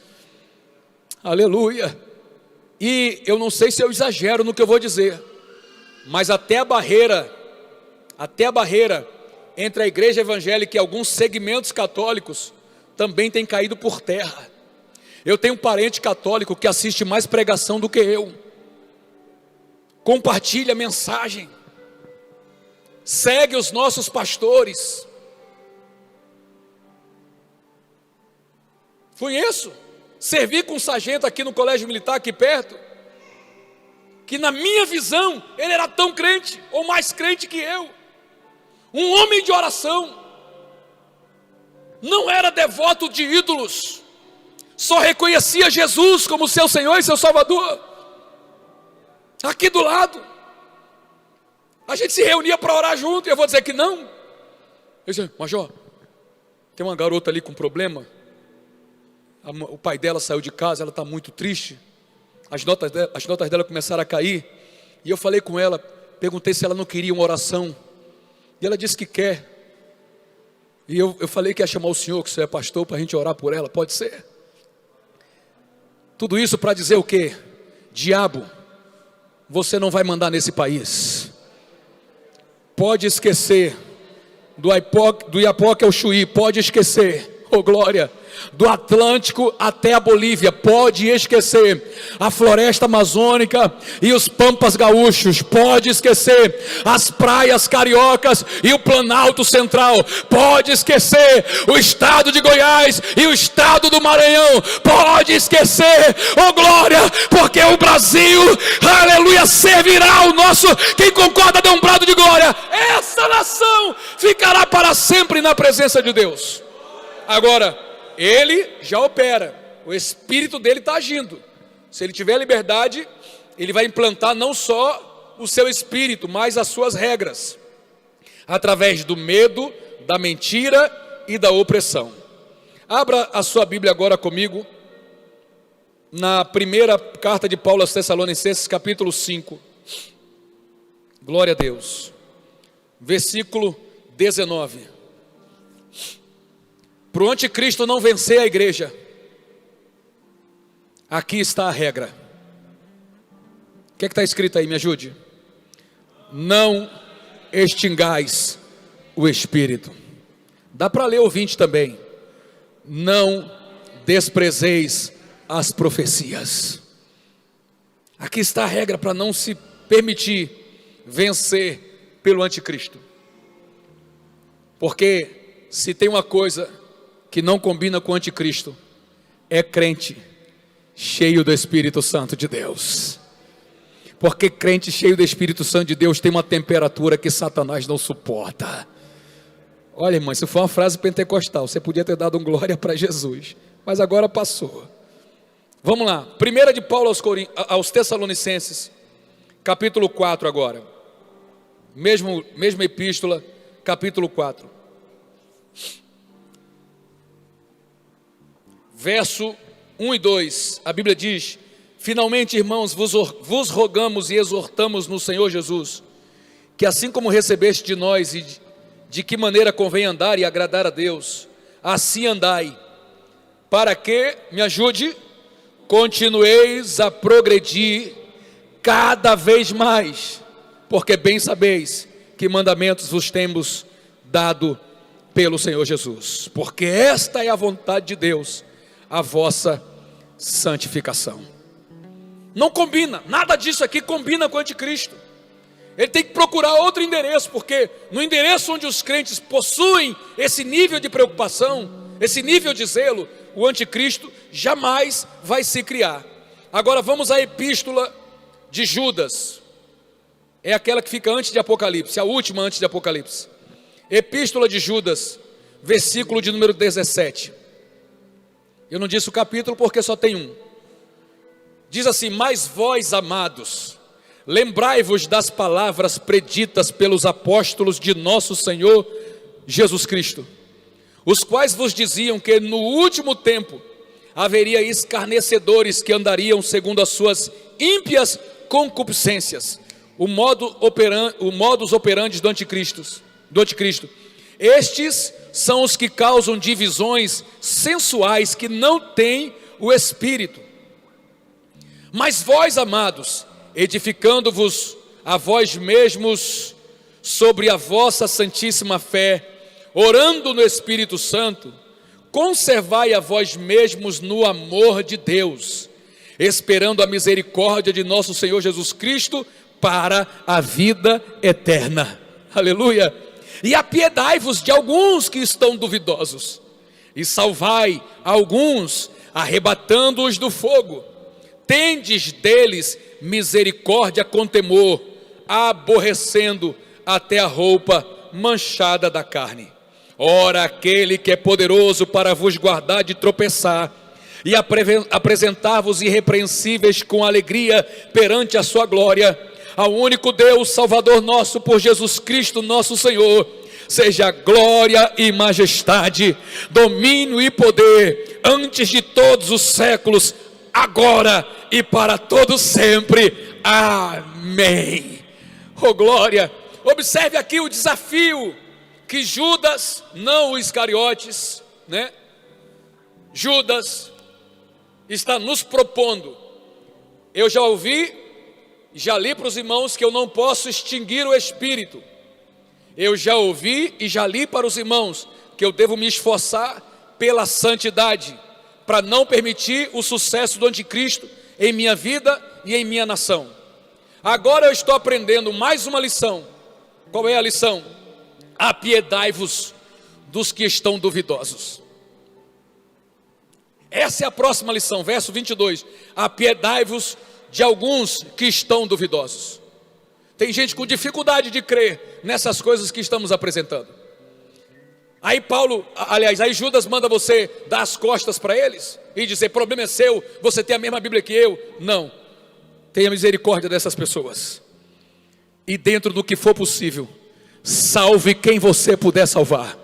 Aleluia. E eu não sei se eu exagero no que eu vou dizer, mas até a barreira entre a igreja evangélica e alguns segmentos católicos também tem caído por terra. Eu tenho um parente católico que assiste mais pregação do que eu, compartilha mensagem, segue os nossos pastores. Conheço, servi com um sargento aqui no colégio militar, aqui perto, que na minha visão, ele era tão crente, ou mais crente que eu, um homem de oração, não era devoto de ídolos, só reconhecia Jesus como seu Senhor e seu Salvador. Aqui do lado, a gente se reunia para orar junto, e eu vou dizer que não. Eu disse: Major, tem uma garota ali com problema, o pai dela saiu de casa, ela está muito triste, as notas dela começaram a cair, e eu falei com ela, perguntei se ela não queria uma oração, e ela disse que quer, e eu falei que ia chamar o senhor, que o senhor é pastor, para a gente orar por ela, pode ser? Tudo isso para dizer o quê? Diabo, você não vai mandar nesse país. Pode esquecer do Iapoque ao Chuí, pode esquecer, oh glória, do Atlântico até a Bolívia, pode esquecer a floresta amazônica e os pampas gaúchos, pode esquecer as praias cariocas e o Planalto Central, pode esquecer o estado de Goiás e o estado do Maranhão, pode esquecer, oh glória, porque o Brasil, aleluia, servirá o nosso, quem concorda dê um brado de glória, essa nação ficará para sempre na presença de Deus. Agora, ele já opera, o Espírito dele está agindo. Se ele tiver liberdade, ele vai implantar não só o seu espírito, mas as suas regras, através do medo, da mentira e da opressão. Abra a sua Bíblia agora comigo, na primeira carta de Paulo aos Tessalonicenses, capítulo 5. Glória a Deus. Versículo 19. Para o anticristo não vencer a igreja, aqui está a regra. O que está escrito aí? Me ajude. Não extingais o Espírito. Dá para ler o 20 também. Não desprezeis as profecias. Aqui está a regra para não se permitir vencer pelo anticristo. Porque se tem uma coisa que não combina com o anticristo, é crente cheio do Espírito Santo de Deus. Porque crente cheio do Espírito Santo de Deus tem uma temperatura que Satanás não suporta. Olha, irmã, isso foi uma frase pentecostal, você podia ter dado um glória para Jesus, mas agora passou. Vamos lá, 1 de Paulo aos Tessalonicenses, capítulo 4 agora, mesma epístola, capítulo 4. Verso 1 e 2, a Bíblia diz: finalmente, irmãos, vos rogamos e exortamos no Senhor Jesus, que assim como recebeste de nós e de que maneira convém andar e agradar a Deus, assim andai, para que, me ajude, continueis a progredir cada vez mais, porque bem sabeis que mandamentos vos temos dado pelo Senhor Jesus, porque esta é a vontade de Deus, a vossa santificação. Não combina, nada disso aqui combina com o anticristo. Ele tem que procurar outro endereço, porque no endereço onde os crentes possuem esse nível de preocupação, esse nível de zelo, o anticristo jamais vai se criar. Agora vamos à epístola de Judas, é aquela que fica antes de Apocalipse, a última antes de Apocalipse. Epístola de Judas, versículo de número 17. Eu não disse o capítulo porque só tem um. Diz assim: mas vós, amados, lembrai-vos das palavras preditas pelos apóstolos de nosso Senhor Jesus Cristo, os quais vos diziam que no último tempo haveria escarnecedores que andariam segundo as suas ímpias concupiscências, o modus operandi do anticristo. Estes são os que causam divisões sensuais que não têm o Espírito. Mas vós, amados, edificando-vos a vós mesmos sobre a vossa santíssima fé, orando no Espírito Santo, conservai a vós mesmos no amor de Deus, esperando a misericórdia de nosso Senhor Jesus Cristo para a vida eterna. Aleluia! E apiedai-vos de alguns que estão duvidosos, e salvai alguns, arrebatando-os do fogo. Tendes deles misericórdia com temor, aborrecendo até a roupa manchada da carne. Ora, aquele que é poderoso para vos guardar de tropeçar, e apresentar-vos irrepreensíveis com alegria perante a sua glória, ao único Deus, Salvador nosso, por Jesus Cristo nosso Senhor, seja glória e majestade, domínio e poder, antes de todos os séculos, agora e para todos sempre. Amém. Oh glória! Observe aqui o desafio que Judas, não o Iscariotes, né? Judas está nos propondo. Eu já ouvi, já li para os irmãos que eu não posso extinguir o Espírito. Eu já ouvi e já li para os irmãos que eu devo me esforçar pela santidade, para não permitir o sucesso do anticristo em minha vida e em minha nação. Agora eu estou aprendendo mais uma lição. Qual é a lição? Apiedai-vos dos que estão duvidosos. Essa é a próxima lição, verso 22. Apiedai-vos de alguns que estão duvidosos. Tem gente com dificuldade de crer nessas coisas que estamos apresentando. Aí aí Judas manda você dar as costas para eles e dizer: problema é seu, você tem a mesma Bíblia que eu. Não, tenha misericórdia dessas pessoas, e dentro do que for possível, salve quem você puder salvar,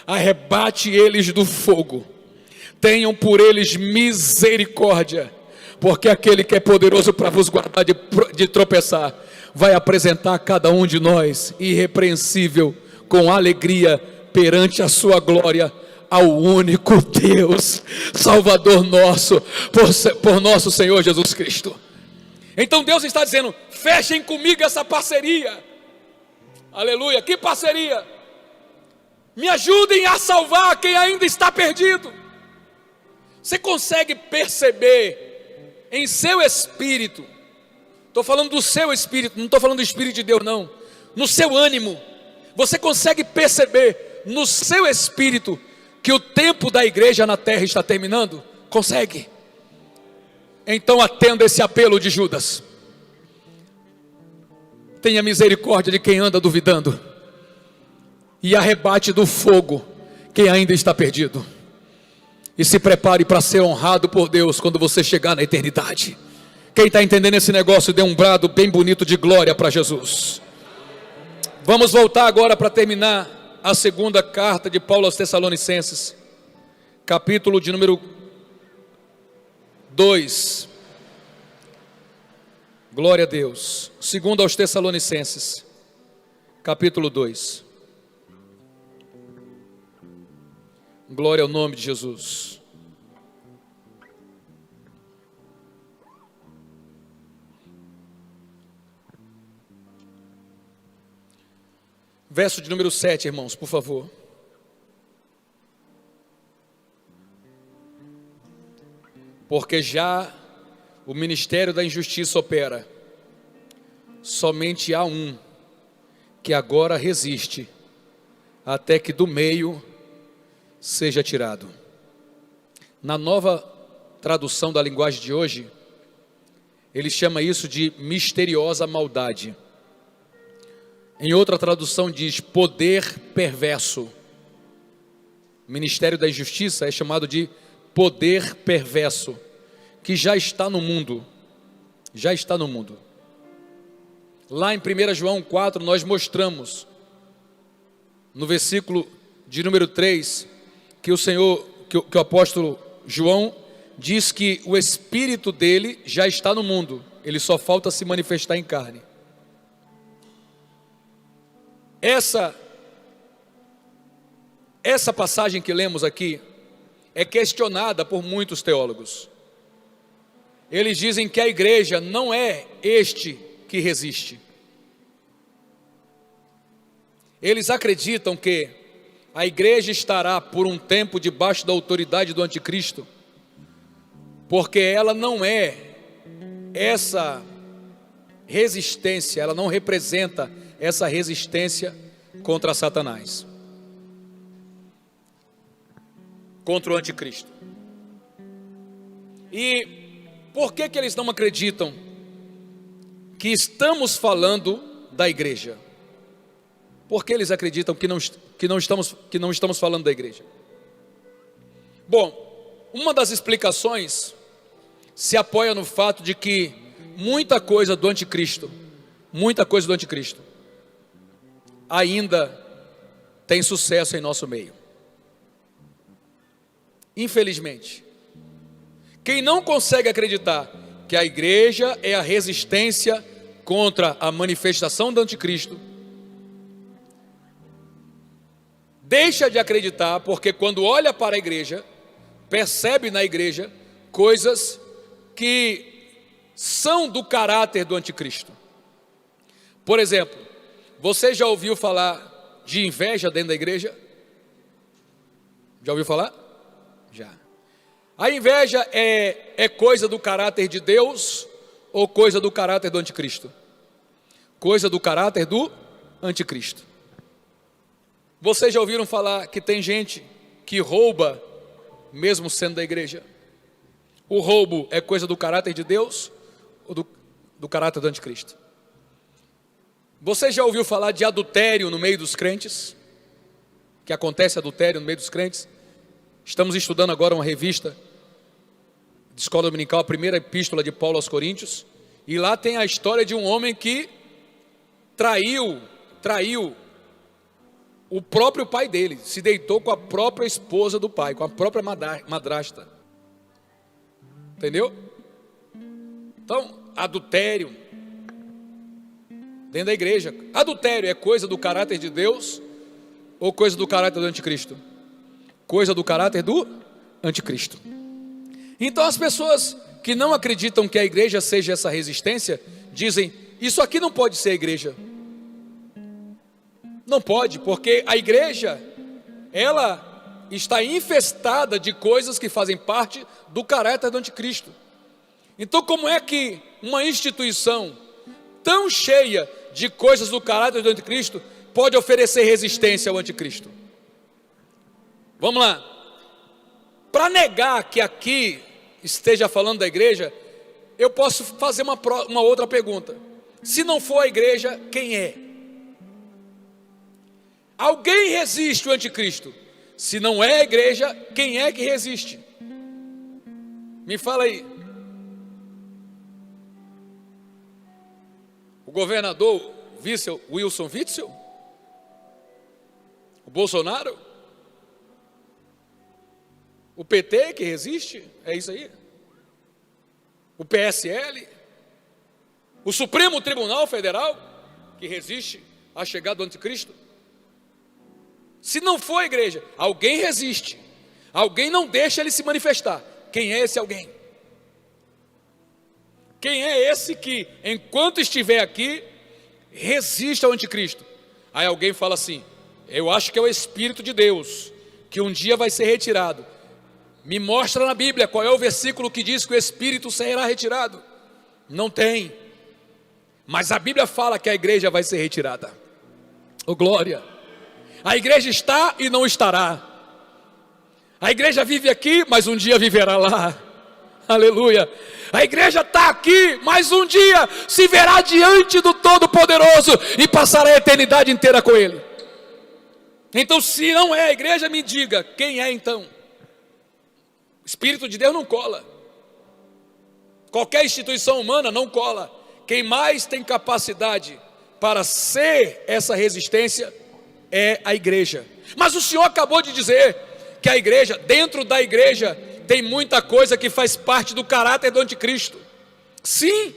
arrebate eles do fogo, tenham por eles misericórdia, porque aquele que é poderoso para vos guardar de tropeçar, vai apresentar cada um de nós irrepreensível, com alegria, perante a sua glória, ao único Deus, Salvador nosso, por nosso Senhor Jesus Cristo. Então Deus está dizendo: fechem comigo essa parceria. Aleluia, que parceria? Me ajudem a salvar quem ainda está perdido. Você consegue perceber em seu espírito, estou falando do seu espírito, não estou falando do Espírito de Deus não, no seu ânimo, você consegue perceber no seu espírito que o tempo da igreja na terra está terminando? Consegue? Então atenda esse apelo de Judas. Tenha misericórdia de quem anda duvidando, e arrebate do fogo quem ainda está perdido. E se prepare para ser honrado por Deus quando você chegar na eternidade. Quem está entendendo esse negócio, dê um brado bem bonito de glória para Jesus. Vamos voltar agora para terminar a segunda carta de Paulo aos Tessalonicenses, capítulo de número 2. Glória a Deus. Segundo aos Tessalonicenses, capítulo 2. Glória ao nome de Jesus. Verso de número 7, irmãos, por favor. Porque já o ministério da injustiça opera, somente há um que agora resiste, até que do meio seja tirado. Na nova tradução da linguagem de hoje, ele chama isso de misteriosa maldade. Em outra tradução diz poder perverso. O ministério da injustiça é chamado de poder perverso que já está no mundo. Já está no mundo. Lá em 1 João 4, nós mostramos, no versículo de número 3, que o apóstolo João diz que o Espírito dele já está no mundo, ele só falta se manifestar em carne. Essa passagem que lemos aqui é questionada por muitos teólogos. Eles dizem que a igreja não é este que resiste. Eles acreditam que a igreja estará por um tempo debaixo da autoridade do anticristo, porque ela não é essa resistência, ela não representa essa resistência contra Satanás, contra o anticristo. E por que eles não acreditam que estamos falando da igreja? Por que eles acreditam que não estamos falando da igreja? Bom, uma das explicações se apoia no fato de que muita coisa do anticristo ainda tem sucesso em nosso meio. Infelizmente, quem não consegue acreditar que a igreja é a resistência contra a manifestação do anticristo, deixa de acreditar, porque quando olha para a igreja, percebe na igreja coisas que são do caráter do anticristo. Por exemplo, você já ouviu falar de inveja dentro da igreja? Já ouviu falar? Já. A inveja é coisa do caráter de Deus ou coisa do caráter do anticristo? Coisa do caráter do anticristo. Vocês já ouviram falar que tem gente que rouba mesmo sendo da igreja? O roubo é coisa do caráter de Deus ou do caráter do anticristo? Você já ouviu falar de adultério no meio dos crentes? Que acontece adultério no meio dos crentes? Estamos estudando agora uma revista de escola dominical, a primeira epístola de Paulo aos Coríntios, e lá tem a história de um homem que traiu o próprio pai dele, se deitou com a própria esposa do pai, com a própria madrasta. Entendeu? Então, adultério dentro da igreja. Adultério é coisa do caráter de Deus ou coisa do caráter do anticristo? Coisa do caráter do anticristo. Então as pessoas que não acreditam que a igreja seja essa resistência, dizem, isso aqui não pode ser a igreja. Não pode, porque a igreja, ela está infestada de coisas que fazem parte do caráter do anticristo. Então como é que uma instituição tão cheia de coisas do caráter do anticristo pode oferecer resistência ao anticristo? Vamos lá. Para negar que aqui esteja falando da igreja, eu posso fazer uma outra pergunta. Se não for a igreja, quem é? Alguém resiste o anticristo. Se não é a igreja, quem é que resiste? Me fala aí. O governador Wilson Witzel? O Bolsonaro? O PT que resiste? É isso aí? O PSL? O Supremo Tribunal Federal que resiste à chegada do anticristo? Se não for a igreja, alguém resiste. Alguém não deixa ele se manifestar. Quem é esse alguém? Quem é esse que, enquanto estiver aqui, resiste ao anticristo? Aí alguém fala assim, eu acho que é o Espírito de Deus, que um dia vai ser retirado. Me mostra na Bíblia qual é o versículo que diz que o Espírito será retirado. Não tem. Mas a Bíblia fala que a igreja vai ser retirada. Oh glória! A igreja está e não estará. A igreja vive aqui, mas um dia viverá lá. Aleluia. A igreja está aqui, mas um dia se verá diante do Todo-Poderoso e passará a eternidade inteira com Ele. Então se não é a igreja, me diga, quem é então? O Espírito de Deus não cola. Qualquer instituição humana não cola. Quem mais tem capacidade para ser essa resistência é a igreja. Mas o Senhor acabou de dizer que a igreja, dentro da igreja, tem muita coisa que faz parte do caráter do anticristo. Sim,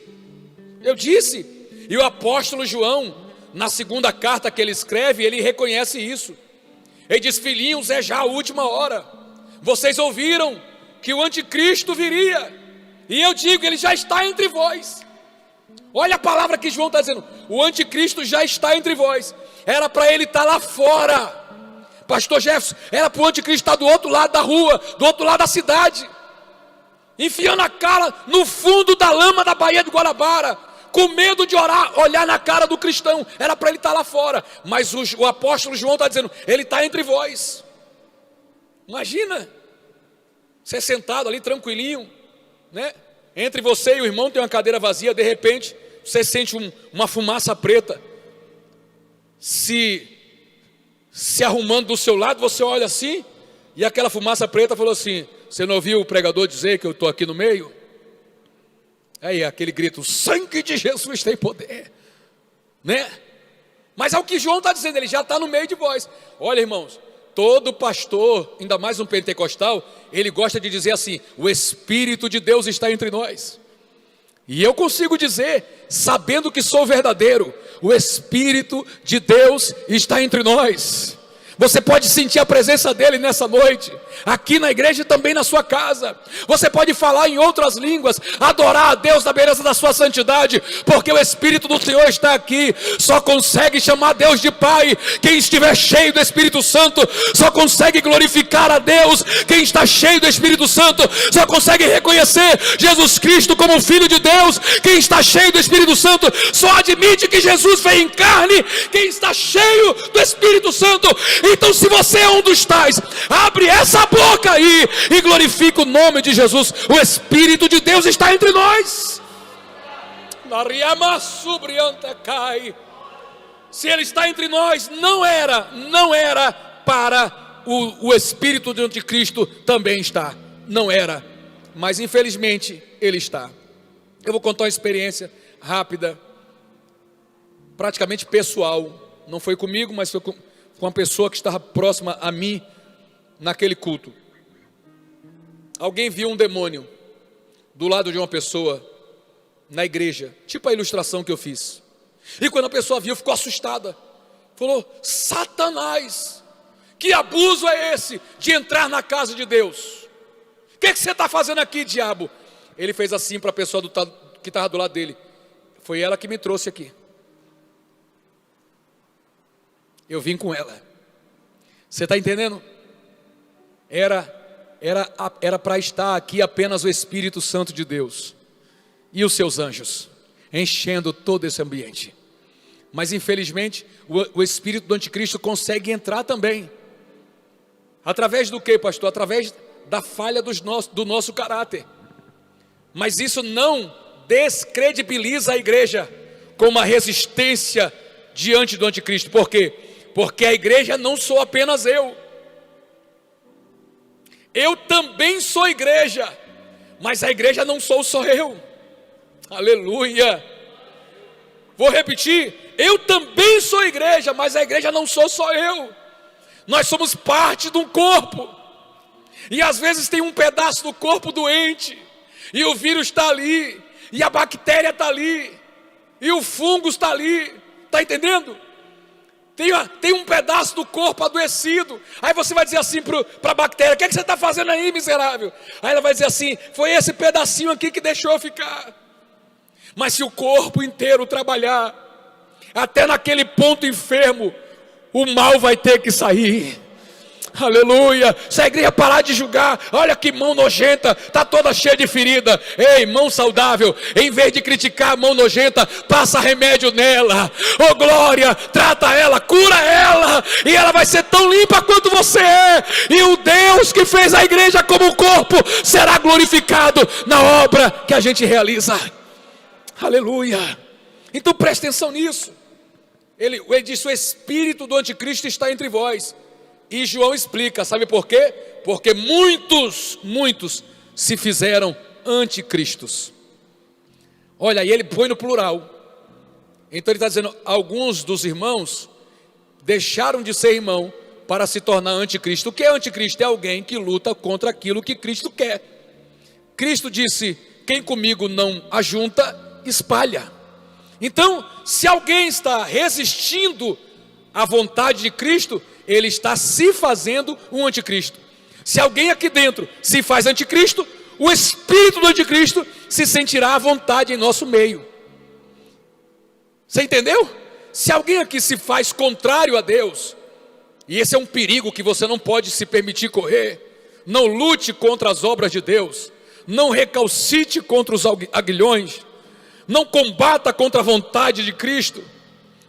eu disse. E o apóstolo João, na segunda carta que ele escreve, ele reconhece isso. Ele diz: filhinhos, é já a última hora. Vocês ouviram que o anticristo viria, e eu digo, ele já está entre vós. Olha a palavra que João está dizendo: o anticristo já está entre vós. Era para ele estar lá fora, pastor Jefferson, era para o anticristo estar do outro lado da rua, do outro lado da cidade, enfiando a cara no fundo da lama da Baía de Guanabara, com medo de olhar na cara do cristão. Era para ele estar lá fora, mas o apóstolo João está dizendo: ele está entre vós. Imagina, você sentado ali tranquilinho, né? Entre você e o irmão tem uma cadeira vazia, de repente você sente uma fumaça preta se arrumando do seu lado. Você olha assim, e aquela fumaça preta falou assim: você não ouviu o pregador dizer que eu estou aqui no meio? Aí aquele grito: o sangue de Jesus tem poder, né? Mas é o que João está dizendo, ele já está no meio de vós. Olha, irmãos, todo pastor, ainda mais um pentecostal, ele gosta de dizer assim: o Espírito de Deus está entre nós. E eu consigo dizer, sabendo que sou verdadeiro, o Espírito de Deus está entre nós. Você pode sentir a presença dele nessa noite, aqui na igreja e também na sua casa. Você pode falar em outras línguas, adorar a Deus na beleza da sua santidade, porque o Espírito do Senhor está aqui. Só consegue chamar Deus de Pai quem estiver cheio do Espírito Santo. Só consegue glorificar a Deus quem está cheio do Espírito Santo. Só consegue reconhecer Jesus Cristo como Filho de Deus quem está cheio do Espírito Santo. Só admite que Jesus veio em carne quem está cheio do Espírito Santo. Então, se você é um dos tais, abre essa boca aí e glorifica o nome de Jesus. O Espírito de Deus está entre nós. Se ele está entre nós, não era para o Espírito do anticristo também está. Não era, mas infelizmente ele está. Eu vou contar uma experiência rápida, praticamente pessoal. Não foi comigo, mas foi com uma pessoa que estava próxima a mim naquele culto. Alguém viu um demônio do lado de uma pessoa na igreja, tipo a ilustração que eu fiz. E quando a pessoa viu, ficou assustada. Falou: Satanás, que abuso é esse de entrar na casa de Deus? O que você está fazendo aqui, diabo? Ele fez assim para a pessoa que estava do lado dele: foi ela que me trouxe aqui. Eu vim com ela. Você está entendendo? Era para estar aqui apenas o Espírito Santo de Deus e os seus anjos, enchendo todo esse ambiente. Mas infelizmente o Espírito do anticristo consegue entrar também. Através do que, pastor? Através da falha do nosso caráter. Mas isso não descredibiliza a igreja com uma resistência diante do anticristo. Por quê? Porque a igreja não sou apenas eu. Eu também sou igreja, mas a igreja não sou só eu. Aleluia. Vou repetir: eu também sou igreja, mas a igreja não sou só eu. Nós somos parte de um corpo. E às vezes tem um pedaço do corpo doente, e o vírus está ali, e a bactéria está ali, e o fungo está ali. Está entendendo? Tem um pedaço do corpo adoecido. Aí você vai dizer assim para a bactéria: o que você está fazendo aí, miserável? Aí ela vai dizer assim: foi esse pedacinho aqui que deixou eu ficar. Mas se o corpo inteiro trabalhar, até naquele ponto enfermo, o mal vai ter que sair. Aleluia. Se a igreja parar de julgar: olha que mão nojenta, está toda cheia de ferida. Ei, mão saudável, em vez de criticar a mão nojenta, passa remédio nela. Oh glória, trata ela, cura ela, e ela vai ser tão limpa quanto você é. E o Deus que fez a igreja como corpo será glorificado na obra que a gente realiza. Aleluia. Então preste atenção nisso. Ele disse: o Espírito do anticristo está entre vós. E João explica, sabe por quê? Porque muitos se fizeram anticristos. Olha, e ele põe no plural. Então ele está dizendo, alguns dos irmãos deixaram de ser irmão para se tornar anticristo. O que é anticristo? É alguém que luta contra aquilo que Cristo quer. Cristo disse, quem comigo não ajunta, espalha. Então, se alguém está resistindo à vontade de Cristo, ele está se fazendo um anticristo. Se alguém aqui dentro se faz anticristo, o espírito do anticristo se sentirá à vontade em nosso meio. Você entendeu? Se alguém aqui se faz contrário a Deus, e esse é um perigo que você não pode se permitir correr, não lute contra as obras de Deus, não recalcite contra os aguilhões, não combata contra a vontade de Cristo,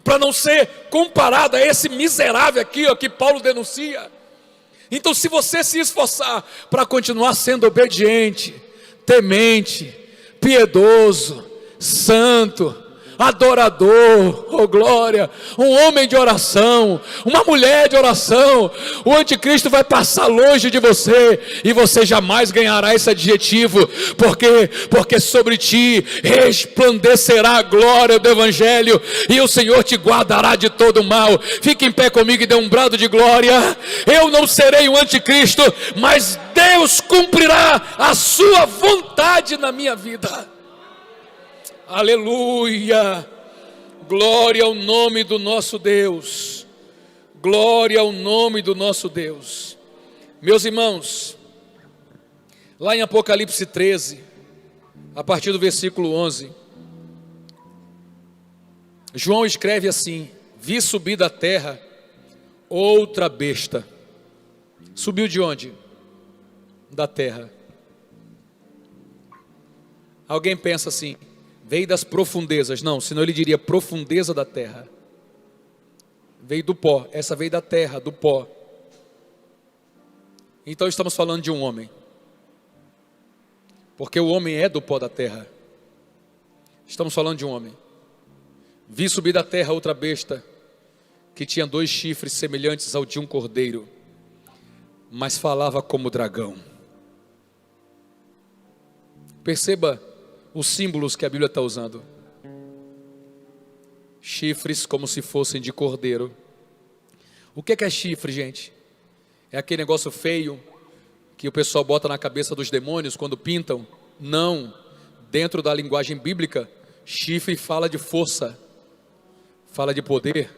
para não ser comparado a esse miserável aqui, ó, que Paulo denuncia. Então, se você se esforçar para continuar sendo obediente, temente, piedoso, santo, adorador, oh glória, um homem de oração, uma mulher de oração, o anticristo vai passar longe de você, e você jamais ganhará esse adjetivo, porque sobre ti resplandecerá a glória do evangelho, e o Senhor te guardará de todo mal. Fique em pé comigo e dê um brado de glória. Eu não serei um anticristo, mas Deus cumprirá a sua vontade na minha vida. Aleluia, glória ao nome do nosso Deus, glória ao nome do nosso Deus. Meus irmãos, lá em Apocalipse 13, a partir do versículo 11, João escreve assim: vi subir da terra outra besta. Subiu de onde? Da terra. Alguém pensa assim, veio das profundezas. Não, senão ele diria profundeza da terra. Veio do pó. Essa veio da terra, do pó. Então estamos falando de um homem. Porque o homem é do pó da terra. Estamos falando de um homem. Vi subir da terra outra besta, que tinha 2 chifres semelhantes ao de um cordeiro, mas falava como dragão. Perceba os símbolos que a Bíblia está usando. Chifres como se fossem de cordeiro. O que é chifre, gente? É aquele negócio feio que o pessoal bota na cabeça dos demônios quando pintam? Não. Dentro da linguagem bíblica, chifre fala de força, fala de poder,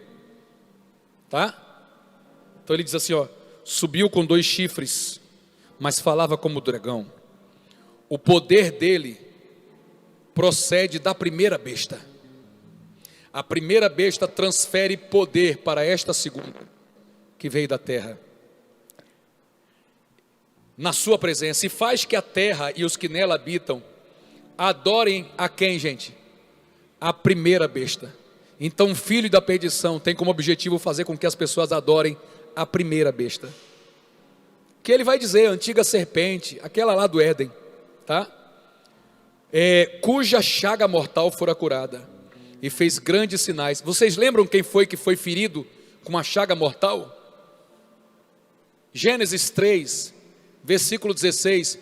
tá? Então ele diz assim, ó, subiu com 2 chifres, mas falava como dragão. O poder dele procede da primeira besta. A primeira besta transfere poder para esta segunda, que veio da terra, na sua presença, e faz que a terra e os que nela habitam adorem a quem, gente? A primeira besta. Então o filho da perdição tem como objetivo fazer com que as pessoas adorem a primeira besta, que ele vai dizer, a antiga serpente, aquela lá do Éden, tá? Cuja chaga mortal fora curada, e fez grandes sinais. Vocês lembram quem foi que foi ferido com uma chaga mortal? Gênesis 3, versículo 16,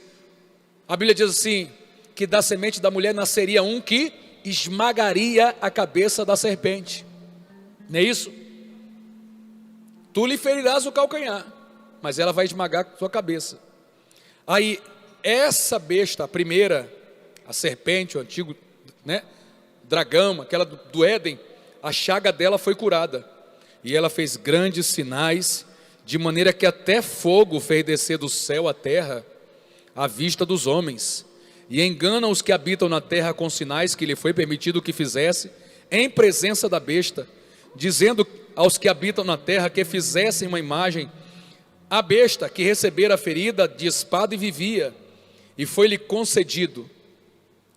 a Bíblia diz assim, que da semente da mulher nasceria um que esmagaria a cabeça da serpente. Não é isso? Tu lhe ferirás o calcanhar, mas ela vai esmagar a sua cabeça. Aí, essa besta, a primeira, a serpente, o antigo, né, dragão, aquela do Éden, a chaga dela foi curada, e ela fez grandes sinais, de maneira que até fogo fez descer do céu à terra, à vista dos homens, e engana os que habitam na terra com sinais que lhe foi permitido que fizesse, em presença da besta, dizendo aos que habitam na terra que fizessem uma imagem, a besta que recebera a ferida de espada e vivia, e foi-lhe concedido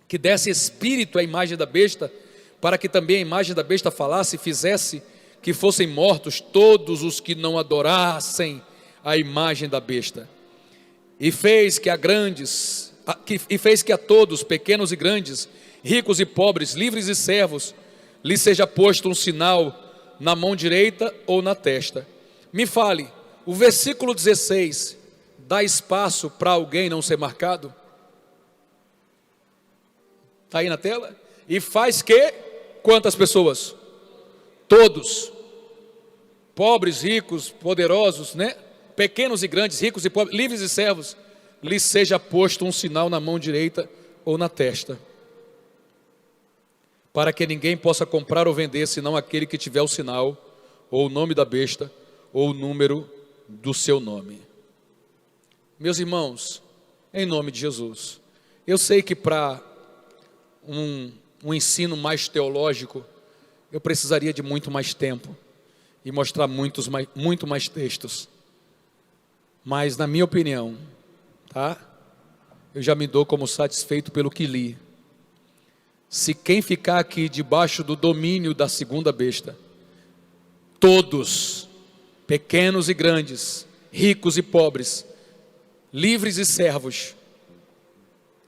que desse espírito à imagem da besta, para que também a imagem da besta falasse e fizesse que fossem mortos todos os que não adorassem a imagem da besta. E fez que a todos, pequenos e grandes, ricos e pobres, livres e servos, lhe seja posto um sinal na mão direita ou na testa. Me fale, O versículo 16 dá espaço para alguém não ser marcado? Está aí na tela? E faz que? Quantas pessoas? Todos. Pobres, ricos, poderosos, né? Pequenos e grandes, ricos e pobres, livres e servos, lhes seja posto um sinal na mão direita ou na testa, para que ninguém possa comprar ou vender, senão aquele que tiver o sinal, ou o nome da besta, ou o número do seu nome. Meus irmãos, em nome de Jesus, eu sei que para um ensino mais teológico, eu precisaria de muito mais tempo, e mostrar muito mais textos, mas na minha opinião, tá? Eu já me dou como satisfeito pelo que li. Se quem ficar aqui debaixo do domínio da segunda besta, todos, pequenos e grandes, ricos e pobres, livres e servos,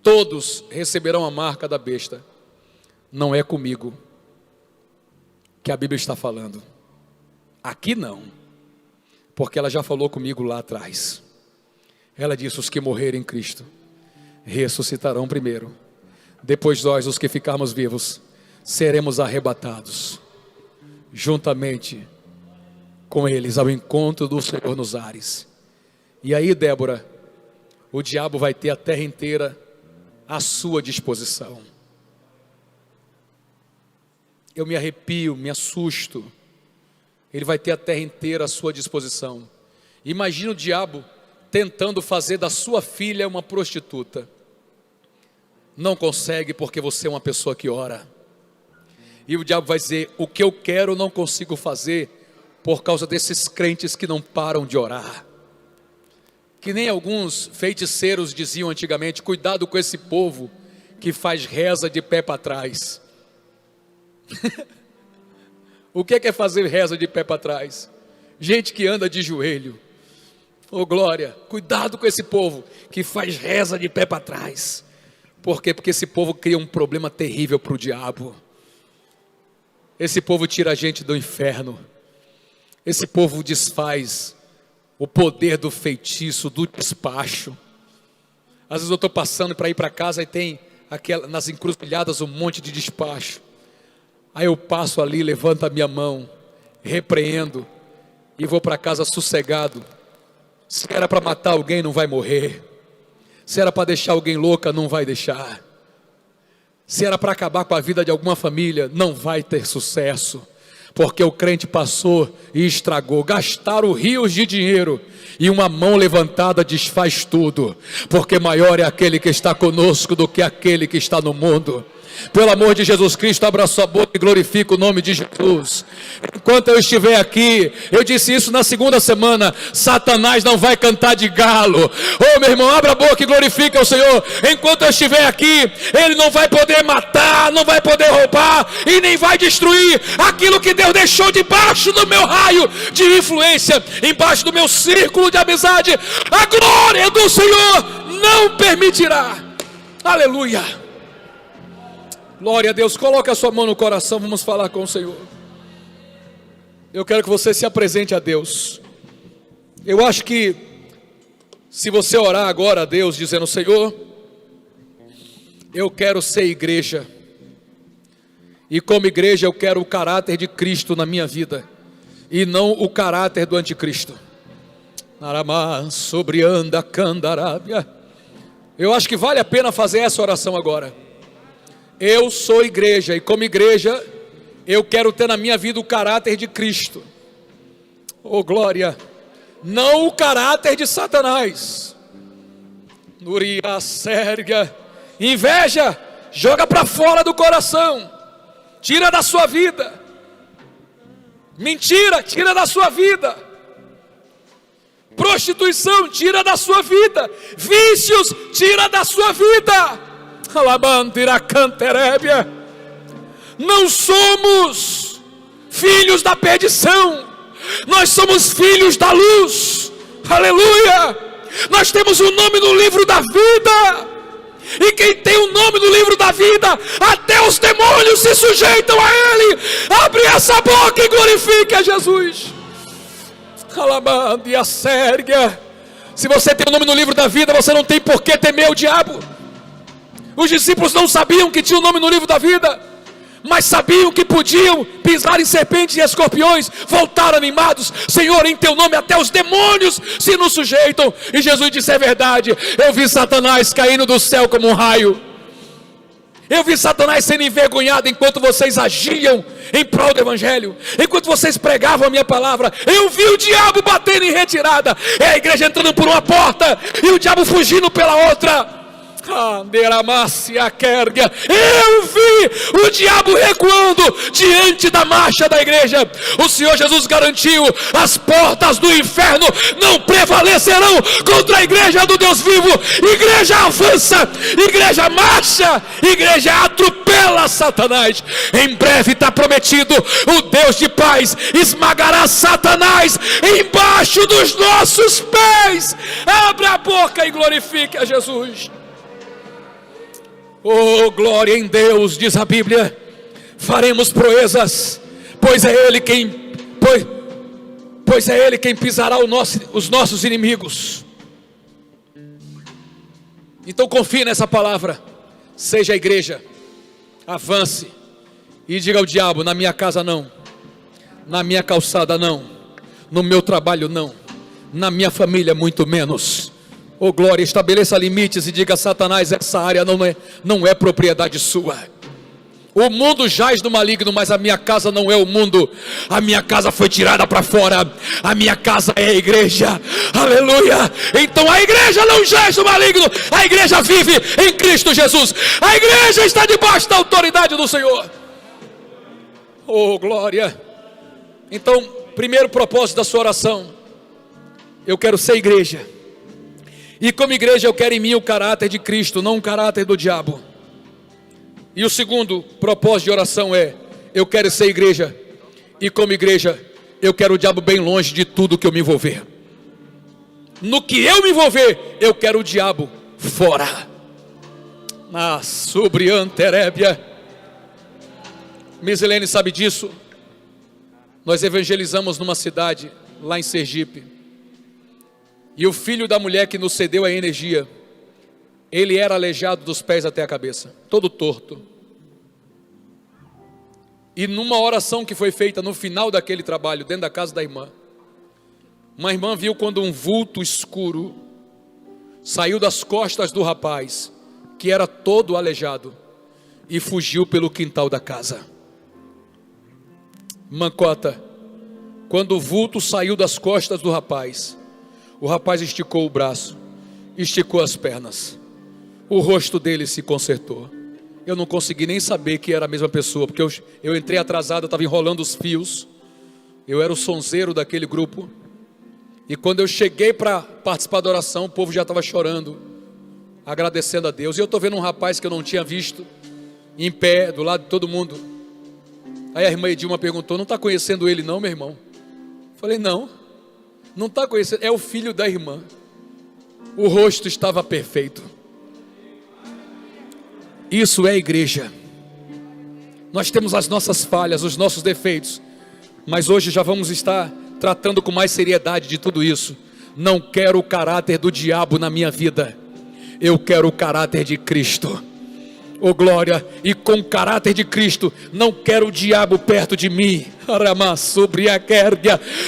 todos receberão a marca da besta. Não é comigo que a Bíblia está falando. Aqui não, porque ela já falou comigo lá atrás. Ela disse: os que morrerem em Cristo ressuscitarão primeiro, depois nós, os que ficarmos vivos, seremos arrebatados juntamente com eles ao encontro do Senhor nos ares. E aí, Débora, o diabo vai ter a terra inteira à sua disposição. Eu me arrepio, me assusto. Ele vai ter a terra inteira à sua disposição. Imagina o diabo tentando fazer da sua filha uma prostituta. Não consegue, porque você é uma pessoa que ora. E o diabo vai dizer: o que eu quero eu não consigo fazer, por causa desses crentes que não param de orar. Que nem alguns feiticeiros diziam antigamente: cuidado com esse povo que faz reza de pé para trás. O que é fazer reza de pé para trás? Gente que anda de joelho. Oh glória, cuidado com esse povo que faz reza de pé para trás. Por quê? Porque esse povo cria um problema terrível para o diabo. Esse povo tira a gente do inferno. Esse povo desfaz o poder do feitiço, do despacho. Às vezes eu estou passando para ir para casa e tem nas encruzilhadas um monte de despacho. Aí eu passo ali, levanto a minha mão, repreendo e vou para casa sossegado. Se era para matar alguém, não vai morrer. Se era para deixar alguém louca, não vai deixar. Se era para acabar com a vida de alguma família, não vai ter sucesso. Porque o crente passou e estragou. Gastaram rios de dinheiro e uma mão levantada desfaz tudo. Porque maior é aquele que está conosco do que aquele que está no mundo. Pelo amor de Jesus Cristo, abra sua boca e glorifique o nome de Jesus. Enquanto eu estiver aqui, eu disse isso na segunda semana, Satanás não vai cantar de galo. Oh meu irmão, abra a boca e glorifique ao Senhor. Enquanto eu estiver aqui, Ele não vai poder matar, não vai poder roubar e nem vai destruir aquilo que Deus deixou debaixo do meu raio de influência, embaixo do meu círculo de amizade. A glória do Senhor não permitirá. Aleluia. Glória a Deus. Coloque a sua mão no coração, vamos falar com o Senhor. Eu quero que você se apresente a Deus. Eu acho que se você orar agora a Deus dizendo: Senhor, eu quero ser igreja, e como igreja eu quero o caráter de Cristo na minha vida, e não o caráter do anticristo. Aramá, sobrianda, candarábia. Eu acho que vale a pena fazer essa oração agora. Eu sou igreja, e como igreja eu quero ter na minha vida o caráter de Cristo. Oh glória. Não o caráter de Satanás. Nuria, sérgia, inveja, joga para fora do coração. Tira da sua vida. Mentira, tira da sua vida. Prostituição, tira da sua vida. Vícios, tira da sua vida. Não somos filhos da perdição, nós somos filhos da luz. Aleluia. Nós temos o nome no livro da vida, e quem tem o nome no livro da vida, até os demônios se sujeitam a ele. Abre essa boca e glorifique a Jesus. Alabando e a Sérgia. Se você tem o nome no livro da vida, você não tem por que temer o diabo. Os discípulos não sabiam que tinha o nome no livro da vida, mas sabiam que podiam pisar em serpentes e escorpiões. Voltaram animados: Senhor, em teu nome até os demônios se nos sujeitam. E Jesus disse: é verdade, eu vi Satanás caindo do céu como um raio. Eu vi Satanás sendo envergonhado enquanto vocês agiam em prol do Evangelho, enquanto vocês pregavam a minha palavra. Eu vi o diabo batendo em retirada, é a igreja entrando por uma porta e o diabo fugindo pela outra. Eu vi o diabo recuando diante da marcha da igreja. O Senhor Jesus garantiu: as portas do inferno não prevalecerão contra a igreja do Deus vivo. Igreja avança, igreja marcha, igreja atropela Satanás. Em breve está prometido: o Deus de paz esmagará Satanás embaixo dos nossos pés. Abra a boca e glorifique a Jesus. Oh, glória em Deus, diz a Bíblia: faremos proezas, pois é Ele quem pisará os nossos inimigos. Então confie nessa palavra. Seja a igreja, avance e diga ao diabo: na minha casa não, na minha calçada não, no meu trabalho não, na minha família muito menos. Oh glória, estabeleça limites e diga: Satanás, essa área não é propriedade sua. O mundo jaz no maligno, mas a minha casa não é o mundo. A minha casa foi tirada para fora. A minha casa é a igreja. Aleluia. Então a igreja não jaz no maligno. A igreja vive em Cristo Jesus. A igreja está debaixo da autoridade do Senhor. Oh glória. Então, primeiro propósito da sua oração: eu quero ser igreja. E como igreja eu quero em mim o caráter de Cristo, não o caráter do diabo. E o segundo propósito de oração é: eu quero ser igreja. E como igreja eu quero o diabo bem longe de tudo que eu me envolver. No que eu me envolver, eu quero o diabo fora. Na subrianterébia. Misilene sabe disso. Nós evangelizamos numa cidade lá em Sergipe. E o filho da mulher que nos cedeu a energia, ele era aleijado dos pés até a cabeça, todo torto. E numa oração que foi feita no final daquele trabalho, dentro da casa da irmã, uma irmã viu quando um vulto escuro saiu das costas do rapaz, que era todo aleijado, e fugiu pelo quintal da casa. Mancota, quando o vulto saiu das costas do rapaz, o rapaz esticou o braço, esticou as pernas, o rosto dele se consertou. Eu não consegui nem saber que era a mesma pessoa, porque eu entrei atrasado, eu estava enrolando os fios. Eu era o sonzeiro daquele grupo. E quando eu cheguei para participar da oração, o povo já estava chorando, agradecendo a Deus. E eu estou vendo um rapaz que eu não tinha visto, em pé, do lado de todo mundo. Aí a irmã Edilma perguntou: não está conhecendo ele não, meu irmão? Eu falei: não está conhecendo, é o filho da irmã. O rosto estava perfeito. Isso é igreja. Nós temos as nossas falhas, os nossos defeitos, mas hoje já vamos estar tratando com mais seriedade de tudo isso. Não quero o caráter do diabo na minha vida, eu quero o caráter de Cristo. Oh glória, e com o caráter de Cristo, não quero o diabo perto de mim.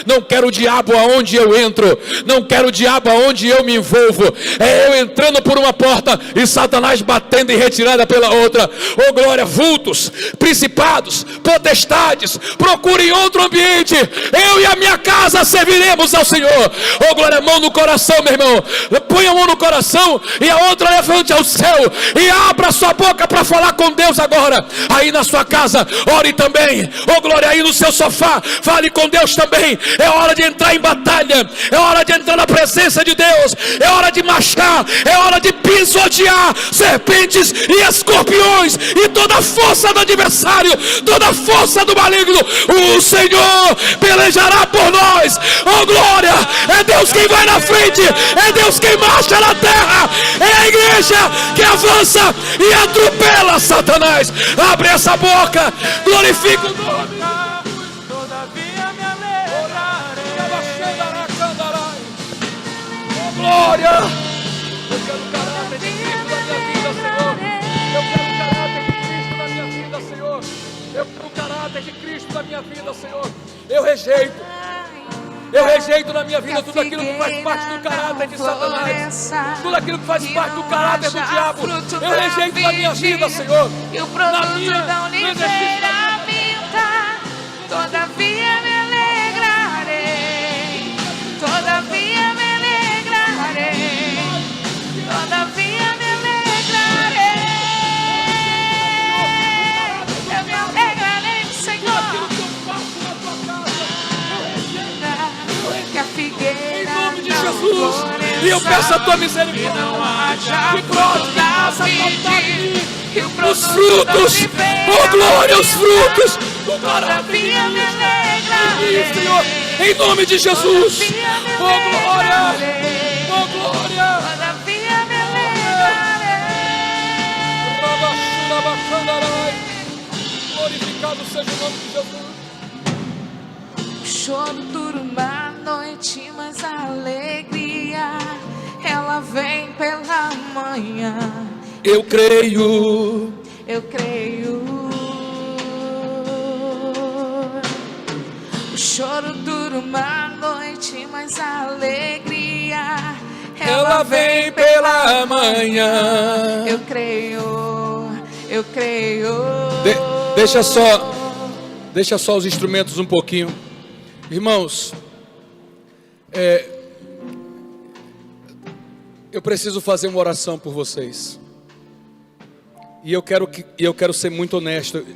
Não quero o diabo aonde eu entro, não quero o diabo aonde eu me envolvo. É eu entrando por uma porta e Satanás batendo em retirada pela outra. Oh glória, vultos, principados, potestades, procurem outro ambiente. Eu e a minha casa serviremos ao Senhor. Oh glória, mão no coração, meu irmão. Põe a mão no coração e a outra levante ao céu e abra sua boca para falar com Deus agora. Aí na sua casa, ore também. Oh glória, aí no seu sofá, fale com Deus também. É hora de entrar em batalha, é hora de entrar na presença de Deus, é hora de marchar, é hora de pisotear serpentes e escorpiões e toda a força do adversário, toda a força do maligno. O Senhor pelejará por nós. Oh glória, é Deus quem vai na frente, é Deus quem marcha na terra, é a igreja que avança e atropela Satanás. Abre essa boca, glorifica o nome. Todavia me alegrarei. glória. Eu quero o caráter de Cristo na minha vida, Senhor. Eu quero o caráter de Cristo na minha vida, Senhor. Eu quero o caráter de Cristo na minha vida, Senhor. Eu rejeito na minha vida tudo aquilo que faz parte do caráter de Satanás, tudo aquilo que faz parte do caráter do diabo. Eu rejeito na minha vida, Senhor. E o produto da oliveira minta, todavia me alegrarei, todavia me alegrarei, todavia me alegrarei. Eu me alegrarei, Senhor. Que a figueira em nome de Jesus, e eu peço a tua misericórdia, que brote, que os frutos, oh glória, os frutos do caráter de Cristo, Senhor, em nome de Jesus, oh glória, oh glória. Glorificado seja o nome de Jesus. Choro dura uma noite, mas a alegria ela vem pela manhã. Eu creio. Eu creio. O choro dura uma noite, mas a alegria ela vem pela manhã. Eu creio. Eu creio. Deixa só os instrumentos um pouquinho. Irmãos, eu preciso fazer uma oração por vocês. E eu quero ser muito honesto.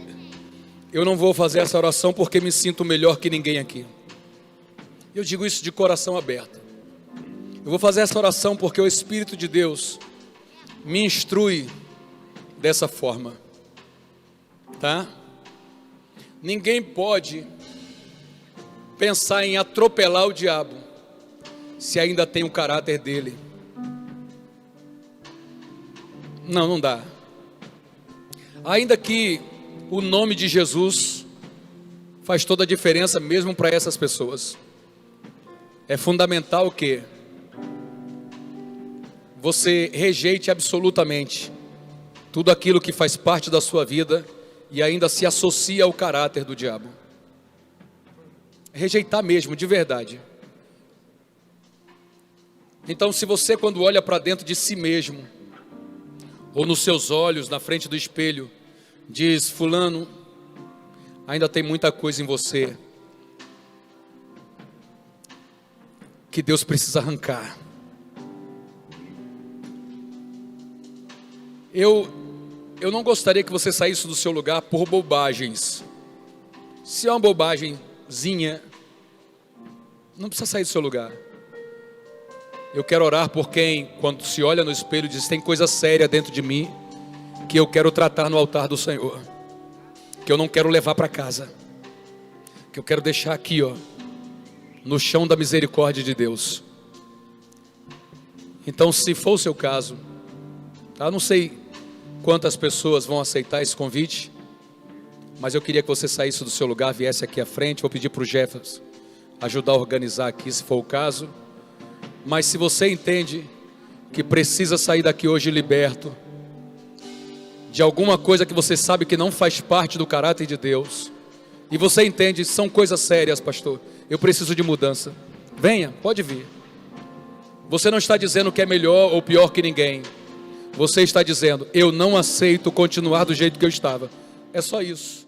Eu não vou fazer essa oração porque me sinto melhor que ninguém aqui. Eu digo isso de coração aberto. Eu vou fazer essa oração porque o Espírito de Deus me instrui dessa forma. Tá? Ninguém pode pensar em atropelar o diabo se ainda tem o caráter dele. Não dá. Ainda que o nome de Jesus faz toda a diferença mesmo para essas pessoas. É fundamental que você rejeite absolutamente tudo aquilo que faz parte da sua vida e ainda se associa ao caráter do diabo. Rejeitar mesmo, de verdade. Então, se você, quando olha para dentro de si mesmo, ou nos seus olhos, na frente do espelho, diz: fulano, ainda tem muita coisa em você que Deus precisa arrancar. Eu não gostaria que você saísse do seu lugar por bobagens. Se é uma bobagemzinha, não precisa sair do seu lugar. Eu quero orar por quem, quando se olha no espelho, diz: tem coisa séria dentro de mim que eu quero tratar no altar do Senhor, que eu não quero levar para casa, que eu quero deixar aqui, ó, no chão da misericórdia de Deus. Então, se for o seu caso, tá? Não sei quantas pessoas vão aceitar esse convite, mas eu queria que você saísse do seu lugar, viesse aqui à frente. Vou pedir para o Jefferson ajudar a organizar aqui, se for o caso. Mas se você entende que precisa sair daqui hoje liberto de alguma coisa que você sabe que não faz parte do caráter de Deus, e você entende, são coisas sérias, pastor, eu preciso de mudança, venha, pode vir. Você não está dizendo que é melhor ou pior que ninguém. Você está dizendo: eu não aceito continuar do jeito que eu estava. É só isso.